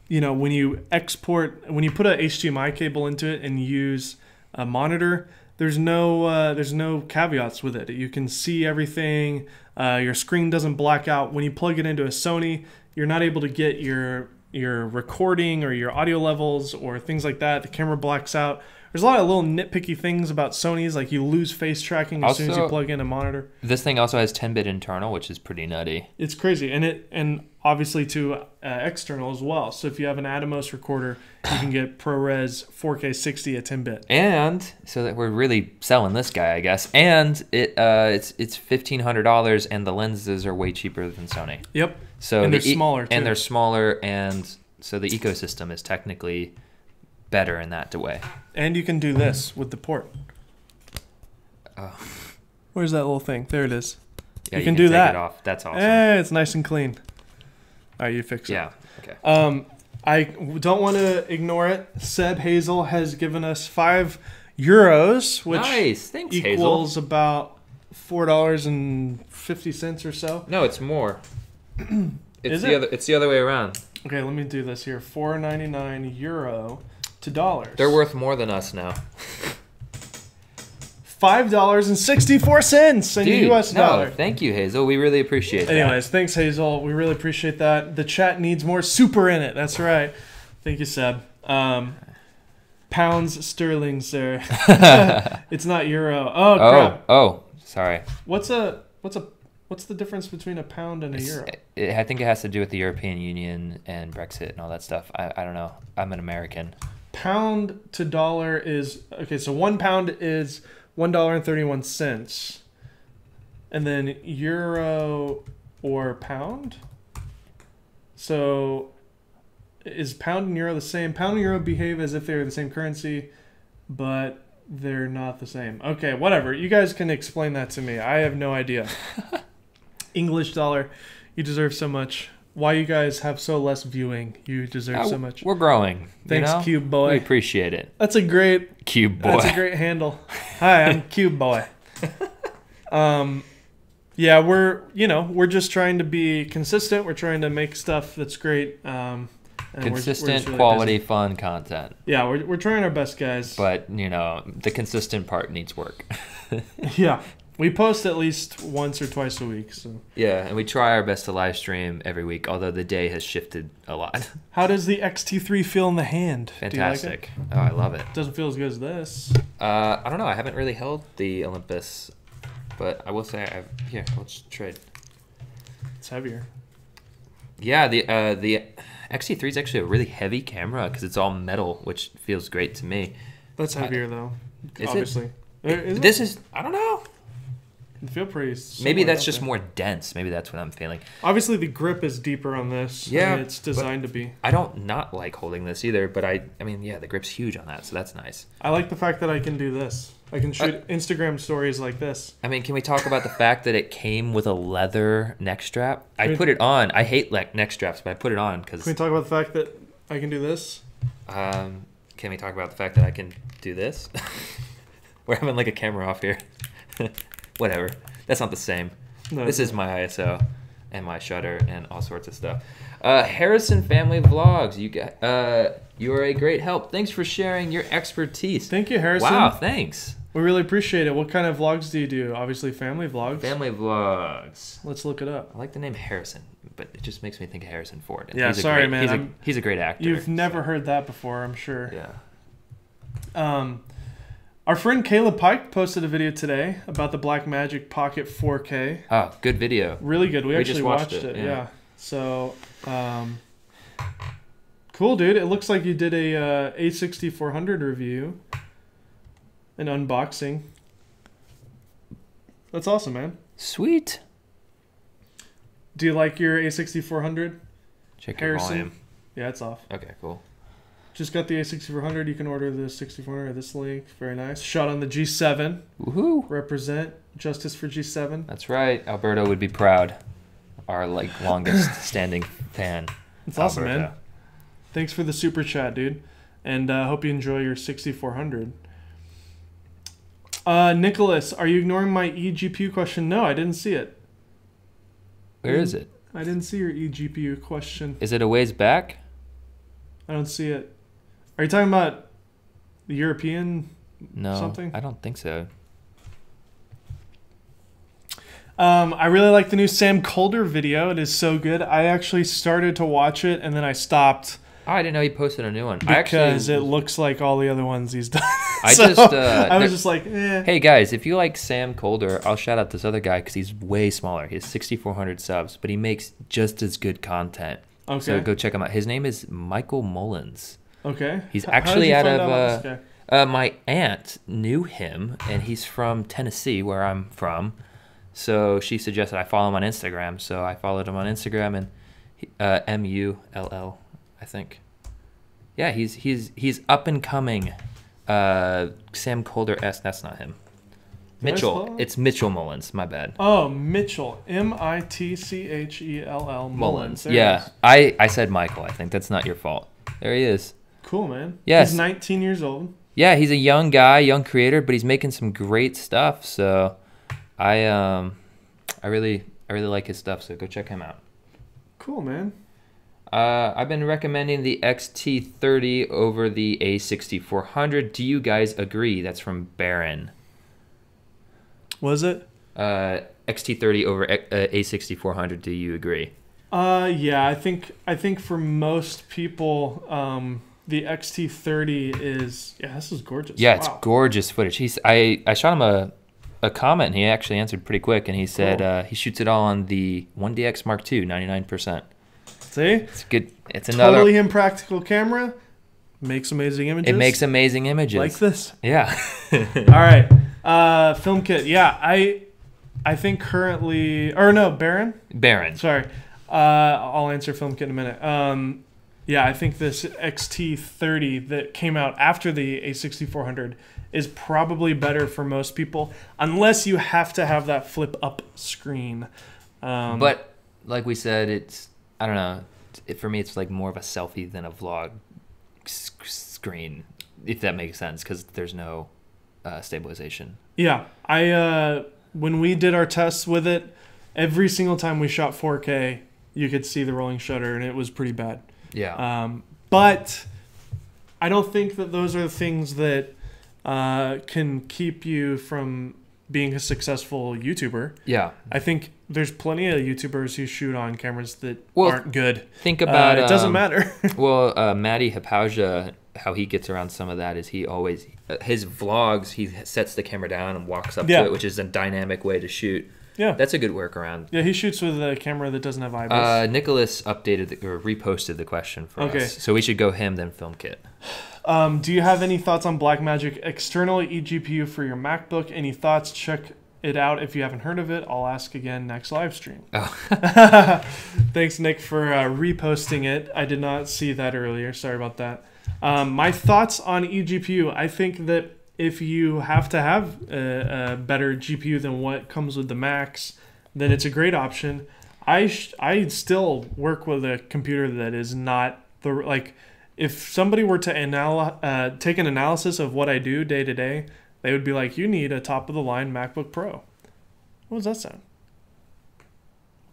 Speaker 1: You know, when you put a HDMI cable into it and use a monitor, there's no caveats with it. You can see everything. Your screen doesn't black out. When you plug it into a Sony, you're not able to get your recording or your audio levels or things like that. The camera blacks out. There's a lot of little nitpicky things about Sony's, like you lose face tracking as soon as you plug in a monitor.
Speaker 2: This thing also has 10-bit internal, which is pretty nutty.
Speaker 1: It's crazy, and obviously to external as well. So if you have an Atomos recorder, you can get ProRes 4K 60 at 10-bit.
Speaker 2: And so that we're really selling this guy, I guess. And it's $1,500, and the lenses are way cheaper than Sony.
Speaker 1: Yep.
Speaker 2: So
Speaker 1: and they're smaller too.
Speaker 2: And they're smaller, and so the ecosystem is technically better in that way.
Speaker 1: And you can do this with the port.
Speaker 2: Oh.
Speaker 1: Where's that little thing? There it is.
Speaker 2: Yeah,
Speaker 1: you can do that.
Speaker 2: It off. That's awesome.
Speaker 1: It's nice and clean. All right, you fix it.
Speaker 2: Yeah. Okay.
Speaker 1: I don't want to ignore it. Seb Hazel has given us €5, which
Speaker 2: nice. Thanks,
Speaker 1: equals
Speaker 2: Hazel.
Speaker 1: about $4.50 or so.
Speaker 2: No, it's more.
Speaker 1: It's
Speaker 2: the other way around.
Speaker 1: Okay, let me do this here. €4.99 to dollars.
Speaker 2: They're worth more than us now.
Speaker 1: $5.64 in US dollar.
Speaker 2: Thank you, Hazel. We really appreciate that.
Speaker 1: Anyways, thanks, Hazel. We really appreciate that. The chat needs more super in it. That's right. Thank you, Seb. Pounds sterling, sir. It's not euro. Oh crap.
Speaker 2: Oh, sorry.
Speaker 1: What's the difference between a pound and a euro?
Speaker 2: I think it has to do with the European Union and Brexit and all that stuff. I don't know. I'm an American.
Speaker 1: Pound to dollar is okay. So 1 pound is $1.31, and then euro or pound. So is pound and euro the same? Pound and euro behave as if they're the same currency, but they're not the same. Okay, whatever. You guys can explain that to me. I have no idea. English dollar, you deserve so much. Why you guys have so less viewing? You deserve so much.
Speaker 2: We're growing.
Speaker 1: Thanks, Cube Boy.
Speaker 2: We appreciate it.
Speaker 1: That's a great
Speaker 2: Cube Boy.
Speaker 1: That's a great handle. Hi, I'm Cube Boy. Yeah, we're just trying to be consistent. We're trying to make stuff that's great.
Speaker 2: Consistent,
Speaker 1: really
Speaker 2: quality,
Speaker 1: busy.
Speaker 2: fun content.
Speaker 1: Yeah, we're trying our best, guys.
Speaker 2: But the consistent part needs work.
Speaker 1: Yeah. We post at least once or twice a week. So
Speaker 2: yeah, and we try our best to live stream every week, although the day has shifted a lot.
Speaker 1: How does the XT3 feel in the hand?
Speaker 2: Fantastic.
Speaker 1: Do you like it?
Speaker 2: Oh, I love it.
Speaker 1: Doesn't feel as good as this.
Speaker 2: I don't know. I haven't really held the Olympus, but I will say here, let's trade.
Speaker 1: It's heavier.
Speaker 2: Yeah, the XT3 is actually a really heavy camera because it's all metal, which feels great to me.
Speaker 1: That's heavier though.
Speaker 2: Is
Speaker 1: obviously.
Speaker 2: This is I don't know.
Speaker 1: I feel pretty similar.
Speaker 2: Maybe that's just more dense. Maybe that's what I'm feeling.
Speaker 1: Obviously, the grip is deeper on this.
Speaker 2: Yeah,
Speaker 1: I mean, it's designed to be.
Speaker 2: I don't not like holding this either, but I mean, yeah, the grip's huge on that, so that's nice.
Speaker 1: I like the fact that I can do this. I can shoot Instagram stories like this.
Speaker 2: I mean, can we talk about the fact that it came with a leather neck strap? I put it on. I hate neck straps, but I put it on because.
Speaker 1: Can we talk about the fact that I can do this?
Speaker 2: Can we talk about the fact that I can do this? We're having like a camera off here. Whatever. That's not the same.
Speaker 1: No,
Speaker 2: This is my ISO and my shutter and all sorts of stuff. Harrison Family Vlogs, you are a great help. Thanks for sharing your expertise.
Speaker 1: Thank you, Harrison.
Speaker 2: Wow, thanks.
Speaker 1: We really appreciate it. What kind of vlogs do you do? Obviously, family vlogs.
Speaker 2: Family Vlogs.
Speaker 1: Let's look it up.
Speaker 2: I like the name Harrison, but it just makes me think of Harrison Ford. And
Speaker 1: Yeah, sorry, man.
Speaker 2: He's a great actor.
Speaker 1: You've never heard that before, I'm sure.
Speaker 2: Yeah.
Speaker 1: Our friend Caleb Pike posted a video today about the Blackmagic Pocket 4K.
Speaker 2: Oh, good video.
Speaker 1: Really good. We actually
Speaker 2: just
Speaker 1: watched
Speaker 2: watched
Speaker 1: it.
Speaker 2: it,
Speaker 1: Yeah. So, cool, dude. It looks like you did a A6400 review, an unboxing. That's awesome, man.
Speaker 2: Sweet.
Speaker 1: Do you like your A6400?
Speaker 2: Check your
Speaker 1: Harrison?
Speaker 2: volume.
Speaker 1: Yeah, it's off.
Speaker 2: Okay, cool.
Speaker 1: Just got the A6400. You can order the 6400 at this link. Very nice. Shot on the G7.
Speaker 2: Woohoo.
Speaker 1: Represent justice for G7.
Speaker 2: That's right. Alberto would be proud. Our longest standing fan.
Speaker 1: It's awesome,
Speaker 2: Alberto.
Speaker 1: man. Thanks for the super chat, dude. And hope you enjoy your 6400. Nicholas, are you ignoring my eGPU question? No, I didn't see it.
Speaker 2: Where is it?
Speaker 1: I didn't see your eGPU question.
Speaker 2: Is it a ways back?
Speaker 1: I don't see it. Are you talking about the European
Speaker 2: No,
Speaker 1: something?
Speaker 2: I don't think so.
Speaker 1: I really like the new Sam Colder video. It is so good. I actually started to watch it and then I stopped
Speaker 2: Oh, I didn't know he posted a new one.
Speaker 1: because it looks like all the other ones he's done.
Speaker 2: I
Speaker 1: So,
Speaker 2: just,
Speaker 1: I was just like, eh.
Speaker 2: Hey guys, if you like Sam Colder, I'll shout out this other guy because he's way smaller. He has 6,400 subs, but he makes just as good content.
Speaker 1: Okay.
Speaker 2: So go check him out. His name is Michael Mullins.
Speaker 1: Okay.
Speaker 2: He's
Speaker 1: How did
Speaker 2: actually
Speaker 1: you
Speaker 2: out
Speaker 1: find
Speaker 2: of
Speaker 1: about this guy?
Speaker 2: my aunt knew him, and he's from Tennessee, where I'm from. So she suggested I follow him on Instagram. So I followed him on Instagram, and Mull, I think. Yeah, he's up and coming. Sam Colder-esque. That's not him.
Speaker 1: Did I
Speaker 2: Mitchell.
Speaker 1: spell it?
Speaker 2: It's Mitchell Mullins. My bad.
Speaker 1: Oh, Mitchell. Mitchell.
Speaker 2: Mullins.
Speaker 1: There it
Speaker 2: Yeah,
Speaker 1: is.
Speaker 2: I said Michael. I think that's not your fault. There he is.
Speaker 1: Cool, man.
Speaker 2: Yes.
Speaker 1: He's 19 years old.
Speaker 2: Yeah, he's a young guy, young creator, but he's making some great stuff. So I really like his stuff. So go check him out.
Speaker 1: Cool, man.
Speaker 2: I've been recommending the XT30 over the A6400. Do you guys agree? That's from Baron.
Speaker 1: Was it?
Speaker 2: XT30 over A6400. Do you agree?
Speaker 1: Yeah, I think for most people, the XT30 is, yeah, this is gorgeous.
Speaker 2: Yeah, it's
Speaker 1: Wow.
Speaker 2: gorgeous footage. I shot him a comment, and he actually answered pretty quick, and he said
Speaker 1: Cool.
Speaker 2: he shoots it all on the 1DX Mark II, 99%.
Speaker 1: See?
Speaker 2: It's good. It's another.
Speaker 1: Totally impractical camera. Makes amazing images.
Speaker 2: It makes amazing images.
Speaker 1: like this.
Speaker 2: Yeah.
Speaker 1: All right. Film kit. Yeah, I think currently, or no, Baron.
Speaker 2: Baron.
Speaker 1: Sorry. I'll answer film kit in a minute. Yeah, I think this XT30 that came out after the A6400 is probably better for most people, unless you have to have that flip up screen.
Speaker 2: But like we said, it's, I don't know. For me, it's like more of a selfie than a vlog screen, if that makes sense, because there's no stabilization.
Speaker 1: Yeah, when we did our tests with it, every single time we shot 4K, you could see the rolling shutter, and it was pretty bad.
Speaker 2: Yeah.
Speaker 1: But I don't think that those are the things that can keep you from being a successful YouTuber.
Speaker 2: Yeah.
Speaker 1: I think there's plenty of YouTubers who shoot on cameras that
Speaker 2: Well,
Speaker 1: aren't good.
Speaker 2: Think about
Speaker 1: it doesn't matter.
Speaker 2: Well, Matty Hapauja, how he gets around some of that is he always his vlogs, he sets the camera down and walks up to it, which is a dynamic way to shoot.
Speaker 1: Yeah,
Speaker 2: that's a good workaround.
Speaker 1: Yeah, he shoots with a camera that doesn't have eyepiece.
Speaker 2: Nicholas updated or reposted the question for us, so we should go him then film kit.
Speaker 1: Do you have any thoughts on Blackmagic external eGPU for your MacBook? Any thoughts? Check it out if you haven't heard of it. I'll ask again next live stream.
Speaker 2: Oh.
Speaker 1: Thanks, Nick, for reposting it. I did not see that earlier. Sorry about that. My thoughts on eGPU. I think that if you have to have a better GPU than what comes with the Macs, then it's a great option. I still work with a computer that is not the, like, if somebody were to take an analysis of what I do day to day, they would be like, you need a top of the line MacBook Pro. What was that sound?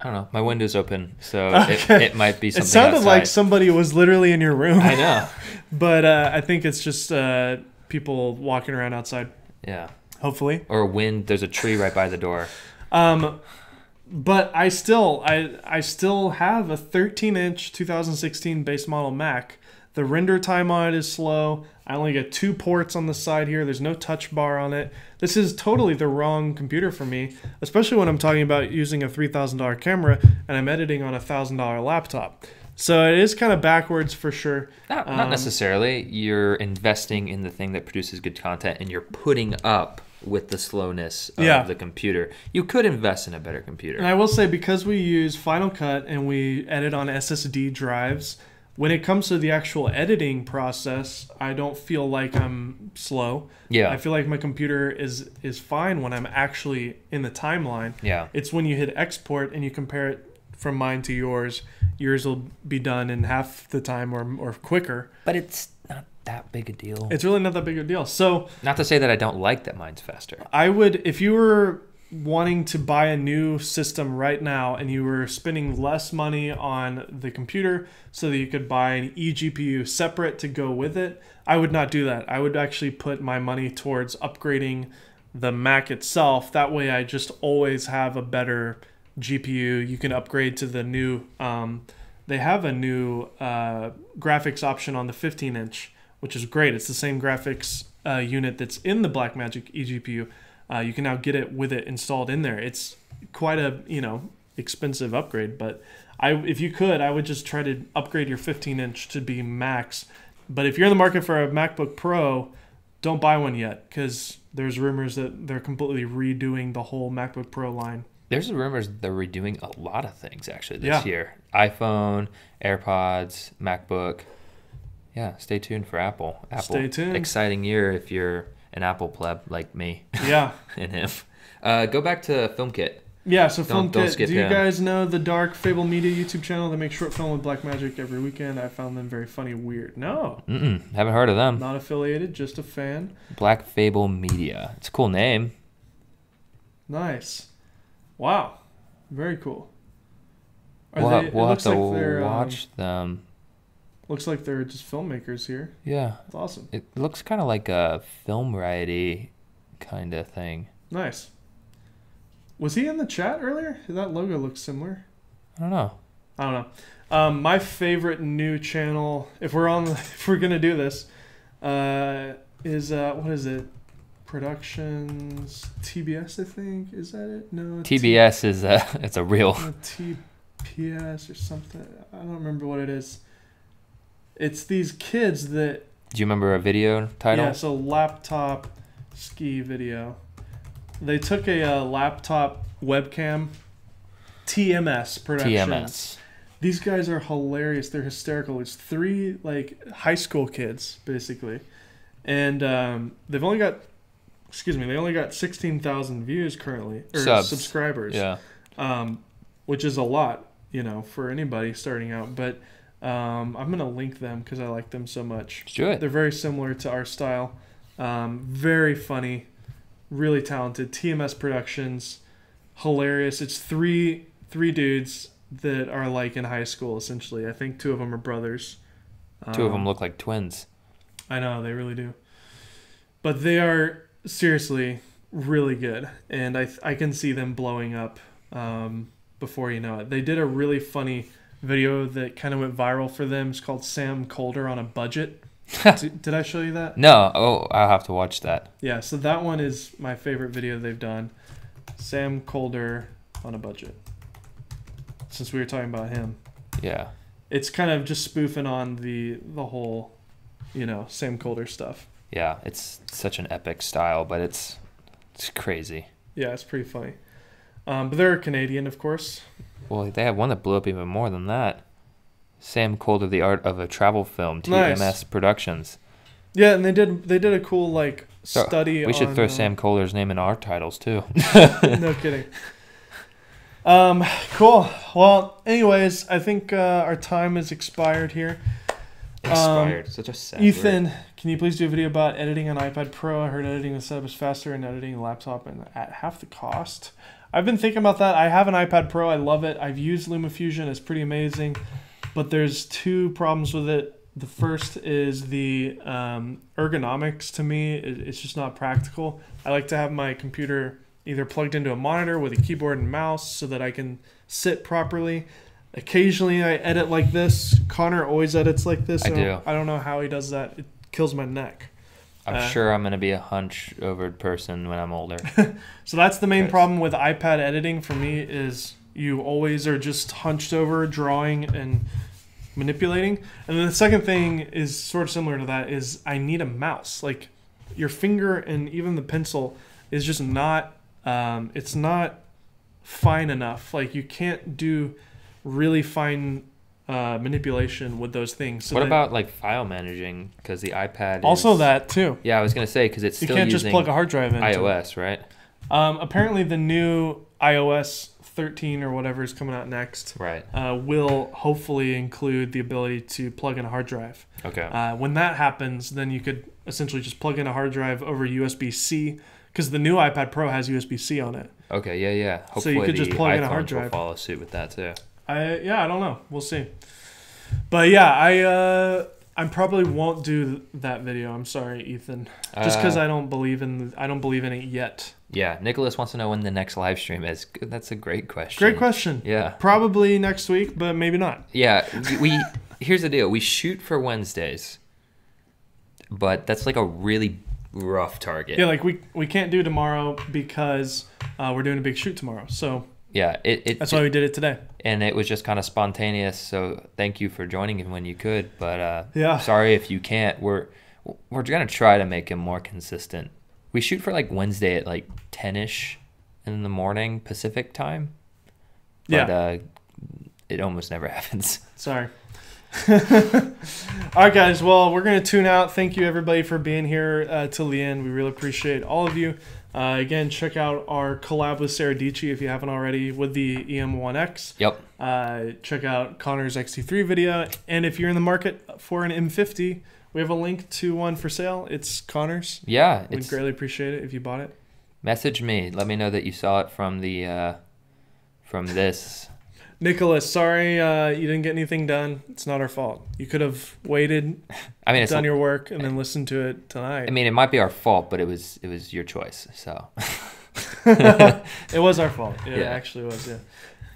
Speaker 2: I don't know. My window's open, so
Speaker 1: Okay.
Speaker 2: it might be something
Speaker 1: It sounded
Speaker 2: outside.
Speaker 1: like somebody was literally in your room.
Speaker 2: I know.
Speaker 1: But I think it's just people walking around outside.
Speaker 2: Yeah.
Speaker 1: Hopefully.
Speaker 2: Or wind. There's a tree right by the door.
Speaker 1: But I still have a 13-inch 2016 base model Mac. The render time on it is slow. I only get 2 ports on the side here. There's no touch bar on it. This is totally the wrong computer for me, especially when I'm talking about using a $3,000 camera and I'm editing on a $1,000 laptop. So it is kind of backwards for sure.
Speaker 2: Not necessarily. You're investing in the thing that produces good content, and you're putting up with the slowness of the computer. You could invest in a better computer.
Speaker 1: And I will say, because we use Final Cut and we edit on SSD drives, when it comes to the actual editing process, I don't feel like I'm slow.
Speaker 2: Yeah.
Speaker 1: I feel like my computer is fine when I'm actually in the timeline.
Speaker 2: Yeah.
Speaker 1: It's when you hit export and you compare it from mine to yours, yours will be done in half the time or quicker.
Speaker 2: But it's not that big a deal.
Speaker 1: It's really not that big a deal. So,
Speaker 2: not to say that I don't like that mine's faster.
Speaker 1: I would, if you were wanting to buy a new system right now and you were spending less money on the computer so that you could buy an eGPU separate to go with it, I would not do that. I would actually put my money towards upgrading the Mac itself. That way I just always have a better GPU. You can upgrade to the new, they have a new graphics option on the 15-inch, which is great. It's the same graphics unit that's in the Blackmagic eGPU. You can now get it with it installed in there. It's quite a, expensive upgrade, but if you could, I would just try to upgrade your 15-inch to be max. But if you're in the market for a MacBook Pro, don't buy one yet, because there's rumors that they're completely redoing the whole MacBook Pro line.
Speaker 2: There's rumors they're redoing a lot of things actually this year. iPhone, AirPods, MacBook. Yeah, stay tuned for Apple.
Speaker 1: Stay tuned.
Speaker 2: Exciting year if you're an Apple pleb like me.
Speaker 1: Yeah.
Speaker 2: And him. Go back to FilmKit.
Speaker 1: Yeah, so FilmKit. Do you
Speaker 2: him.
Speaker 1: guys know the Dark Fable Media YouTube channel? They make short film with Blackmagic every weekend. I found them very funny, weird. No.
Speaker 2: Haven't heard of them.
Speaker 1: Not affiliated, just a fan.
Speaker 2: Black Fable Media. It's a cool name.
Speaker 1: Nice. Wow. Very cool.
Speaker 2: We'll have to watch them.
Speaker 1: Looks like they're just filmmakers here.
Speaker 2: Yeah.
Speaker 1: It's awesome.
Speaker 2: It looks kind of like a film variety kind of thing.
Speaker 1: Nice. Was he in the chat earlier? That logo looks similar.
Speaker 2: I don't know.
Speaker 1: My favorite new channel, if we're gonna do this, is what is it? Productions TBS, I think. Is that it? No.
Speaker 2: TBS is it's a real
Speaker 1: TPS or something. I don't remember what it is. It's these kids that.
Speaker 2: Do you remember a video title?
Speaker 1: Yeah, it's a laptop ski video. They took a laptop webcam. TMS Productions.
Speaker 2: TMS.
Speaker 1: These guys are hilarious. They're hysterical. It's 3 high school kids basically, and they only got 16,000 views currently, or subscribers.
Speaker 2: Yeah.
Speaker 1: Which is a lot, for anybody starting out. But I'm gonna link them because I like them so much.
Speaker 2: Do it.
Speaker 1: They're very similar to our style. Very funny, really talented. TMS Productions, hilarious. It's three dudes that are in high school essentially. I think 2 of them are brothers.
Speaker 2: 2 of them look like twins.
Speaker 1: I know, they really do. But they are seriously really good, and I can see them blowing up before you know it. They did a really funny video that kind of went viral for them. It's called Sam Colder on a Budget. Did I show you that?
Speaker 2: No. Oh, I'll have to watch that.
Speaker 1: Yeah, so that one is my favorite video they've done. Sam Colder on a Budget. Since we were talking about him.
Speaker 2: Yeah.
Speaker 1: It's kind of just spoofing on the whole, Sam Colder stuff.
Speaker 2: Yeah, it's such an epic style, but it's crazy.
Speaker 1: Yeah, it's pretty funny. But they're Canadian, of course.
Speaker 2: Well, they have one that blew up even more than that. Sam Colder, The Art of a Travel Film, TMS
Speaker 1: Nice.
Speaker 2: Productions.
Speaker 1: Yeah, and they did a cool study.
Speaker 2: We should throw Sam Colder's name in our titles too.
Speaker 1: No kidding. Cool. Well, anyways, I think our time has expired here.
Speaker 2: Expired. Such a sad
Speaker 1: Ethan,
Speaker 2: word.
Speaker 1: can you please do a video about editing on iPad Pro? I heard editing the setup is faster and editing a laptop and at half the cost. I've been thinking about that. I have an iPad Pro. I love it. I've used LumaFusion. It's pretty amazing. But there's two problems with it. The first is the ergonomics to me. It's just not practical. I like to have my computer either plugged into a monitor with a keyboard and mouse so that I can sit properly. Occasionally I edit like this. Connor always edits like this.
Speaker 2: I do.
Speaker 1: I don't know how he does that. It kills my neck.
Speaker 2: I'm sure I'm going to be a hunch-overed person when I'm older.
Speaker 1: So that's the main problem with iPad editing for me is you always are just hunched over, drawing and manipulating. And then the second thing is sort of similar to that is I need a mouse. Like your finger and even the pencil is just not, it's not fine enough. Like you can't do really fine manipulation with those things. So
Speaker 2: what about like file managing? Because the iPad
Speaker 1: also that too.
Speaker 2: Yeah, I was going to say because it's still
Speaker 1: you can't
Speaker 2: using
Speaker 1: just plug a hard drive in
Speaker 2: iOS, right?
Speaker 1: Apparently the new iOS 13 or whatever is coming out next,
Speaker 2: right?
Speaker 1: Will hopefully include the ability to plug in a hard drive.
Speaker 2: Okay.
Speaker 1: When that happens, then you could essentially just plug in a hard drive over USB-C because the new iPad Pro has USB-C on it.
Speaker 2: Okay, yeah. Hopefully
Speaker 1: so you could just plug in a hard drive.
Speaker 2: Will follow suit with that too.
Speaker 1: I don't know. We'll see. But yeah, I probably won't do that video. I'm sorry, Ethan. Just because I don't believe in it yet.
Speaker 2: Yeah, Nicholas wants to know when the next live stream is. That's a great question.
Speaker 1: Great question.
Speaker 2: Yeah.
Speaker 1: Probably next week, but maybe not.
Speaker 2: Yeah, here's the deal. We shoot for Wednesdays, but that's like a really rough target.
Speaker 1: Yeah, like we can't do tomorrow because we're doing a big shoot tomorrow. So
Speaker 2: yeah, that's
Speaker 1: why we did it today.
Speaker 2: And it was just kind of spontaneous. So thank you for joining him when you could. But
Speaker 1: yeah,
Speaker 2: sorry if you can't. We're gonna try to make him more consistent. We shoot for like Wednesday at like 10ish in the morning Pacific time. But,
Speaker 1: yeah.
Speaker 2: It almost never happens.
Speaker 1: Sorry. All right, guys. Well, we're going to tune out. Thank you, everybody, for being here till the end. We really appreciate all of you. Again, check out our collab with Sara Dietschy if you haven't already with the EM1X.
Speaker 2: Yep.
Speaker 1: Check out Connor's XT3 video. And if you're in the market for an M50, we have a link to one for sale. It's Connor's.
Speaker 2: Yeah.
Speaker 1: We'd greatly appreciate it if you bought it.
Speaker 2: Message me. Let me know that you saw it from the from this.
Speaker 1: Nicholas, sorry you didn't get anything done. It's not our fault. You could have waited, done your work, and then listened to it tonight.
Speaker 2: I mean, it might be our fault, but it was your choice. So
Speaker 1: it was our fault. It
Speaker 2: Yeah.
Speaker 1: actually was. Yeah.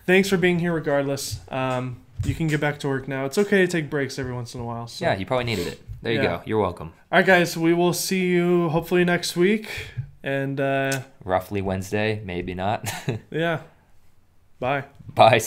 Speaker 1: Thanks for being here, regardless. You can get back to work now. It's okay to take breaks every once in a while. So.
Speaker 2: Yeah, you probably needed it. There you go. You're welcome.
Speaker 1: All right, guys. We will see you hopefully next week. And
Speaker 2: roughly Wednesday, maybe not.
Speaker 1: Yeah. Bye.
Speaker 2: Bye.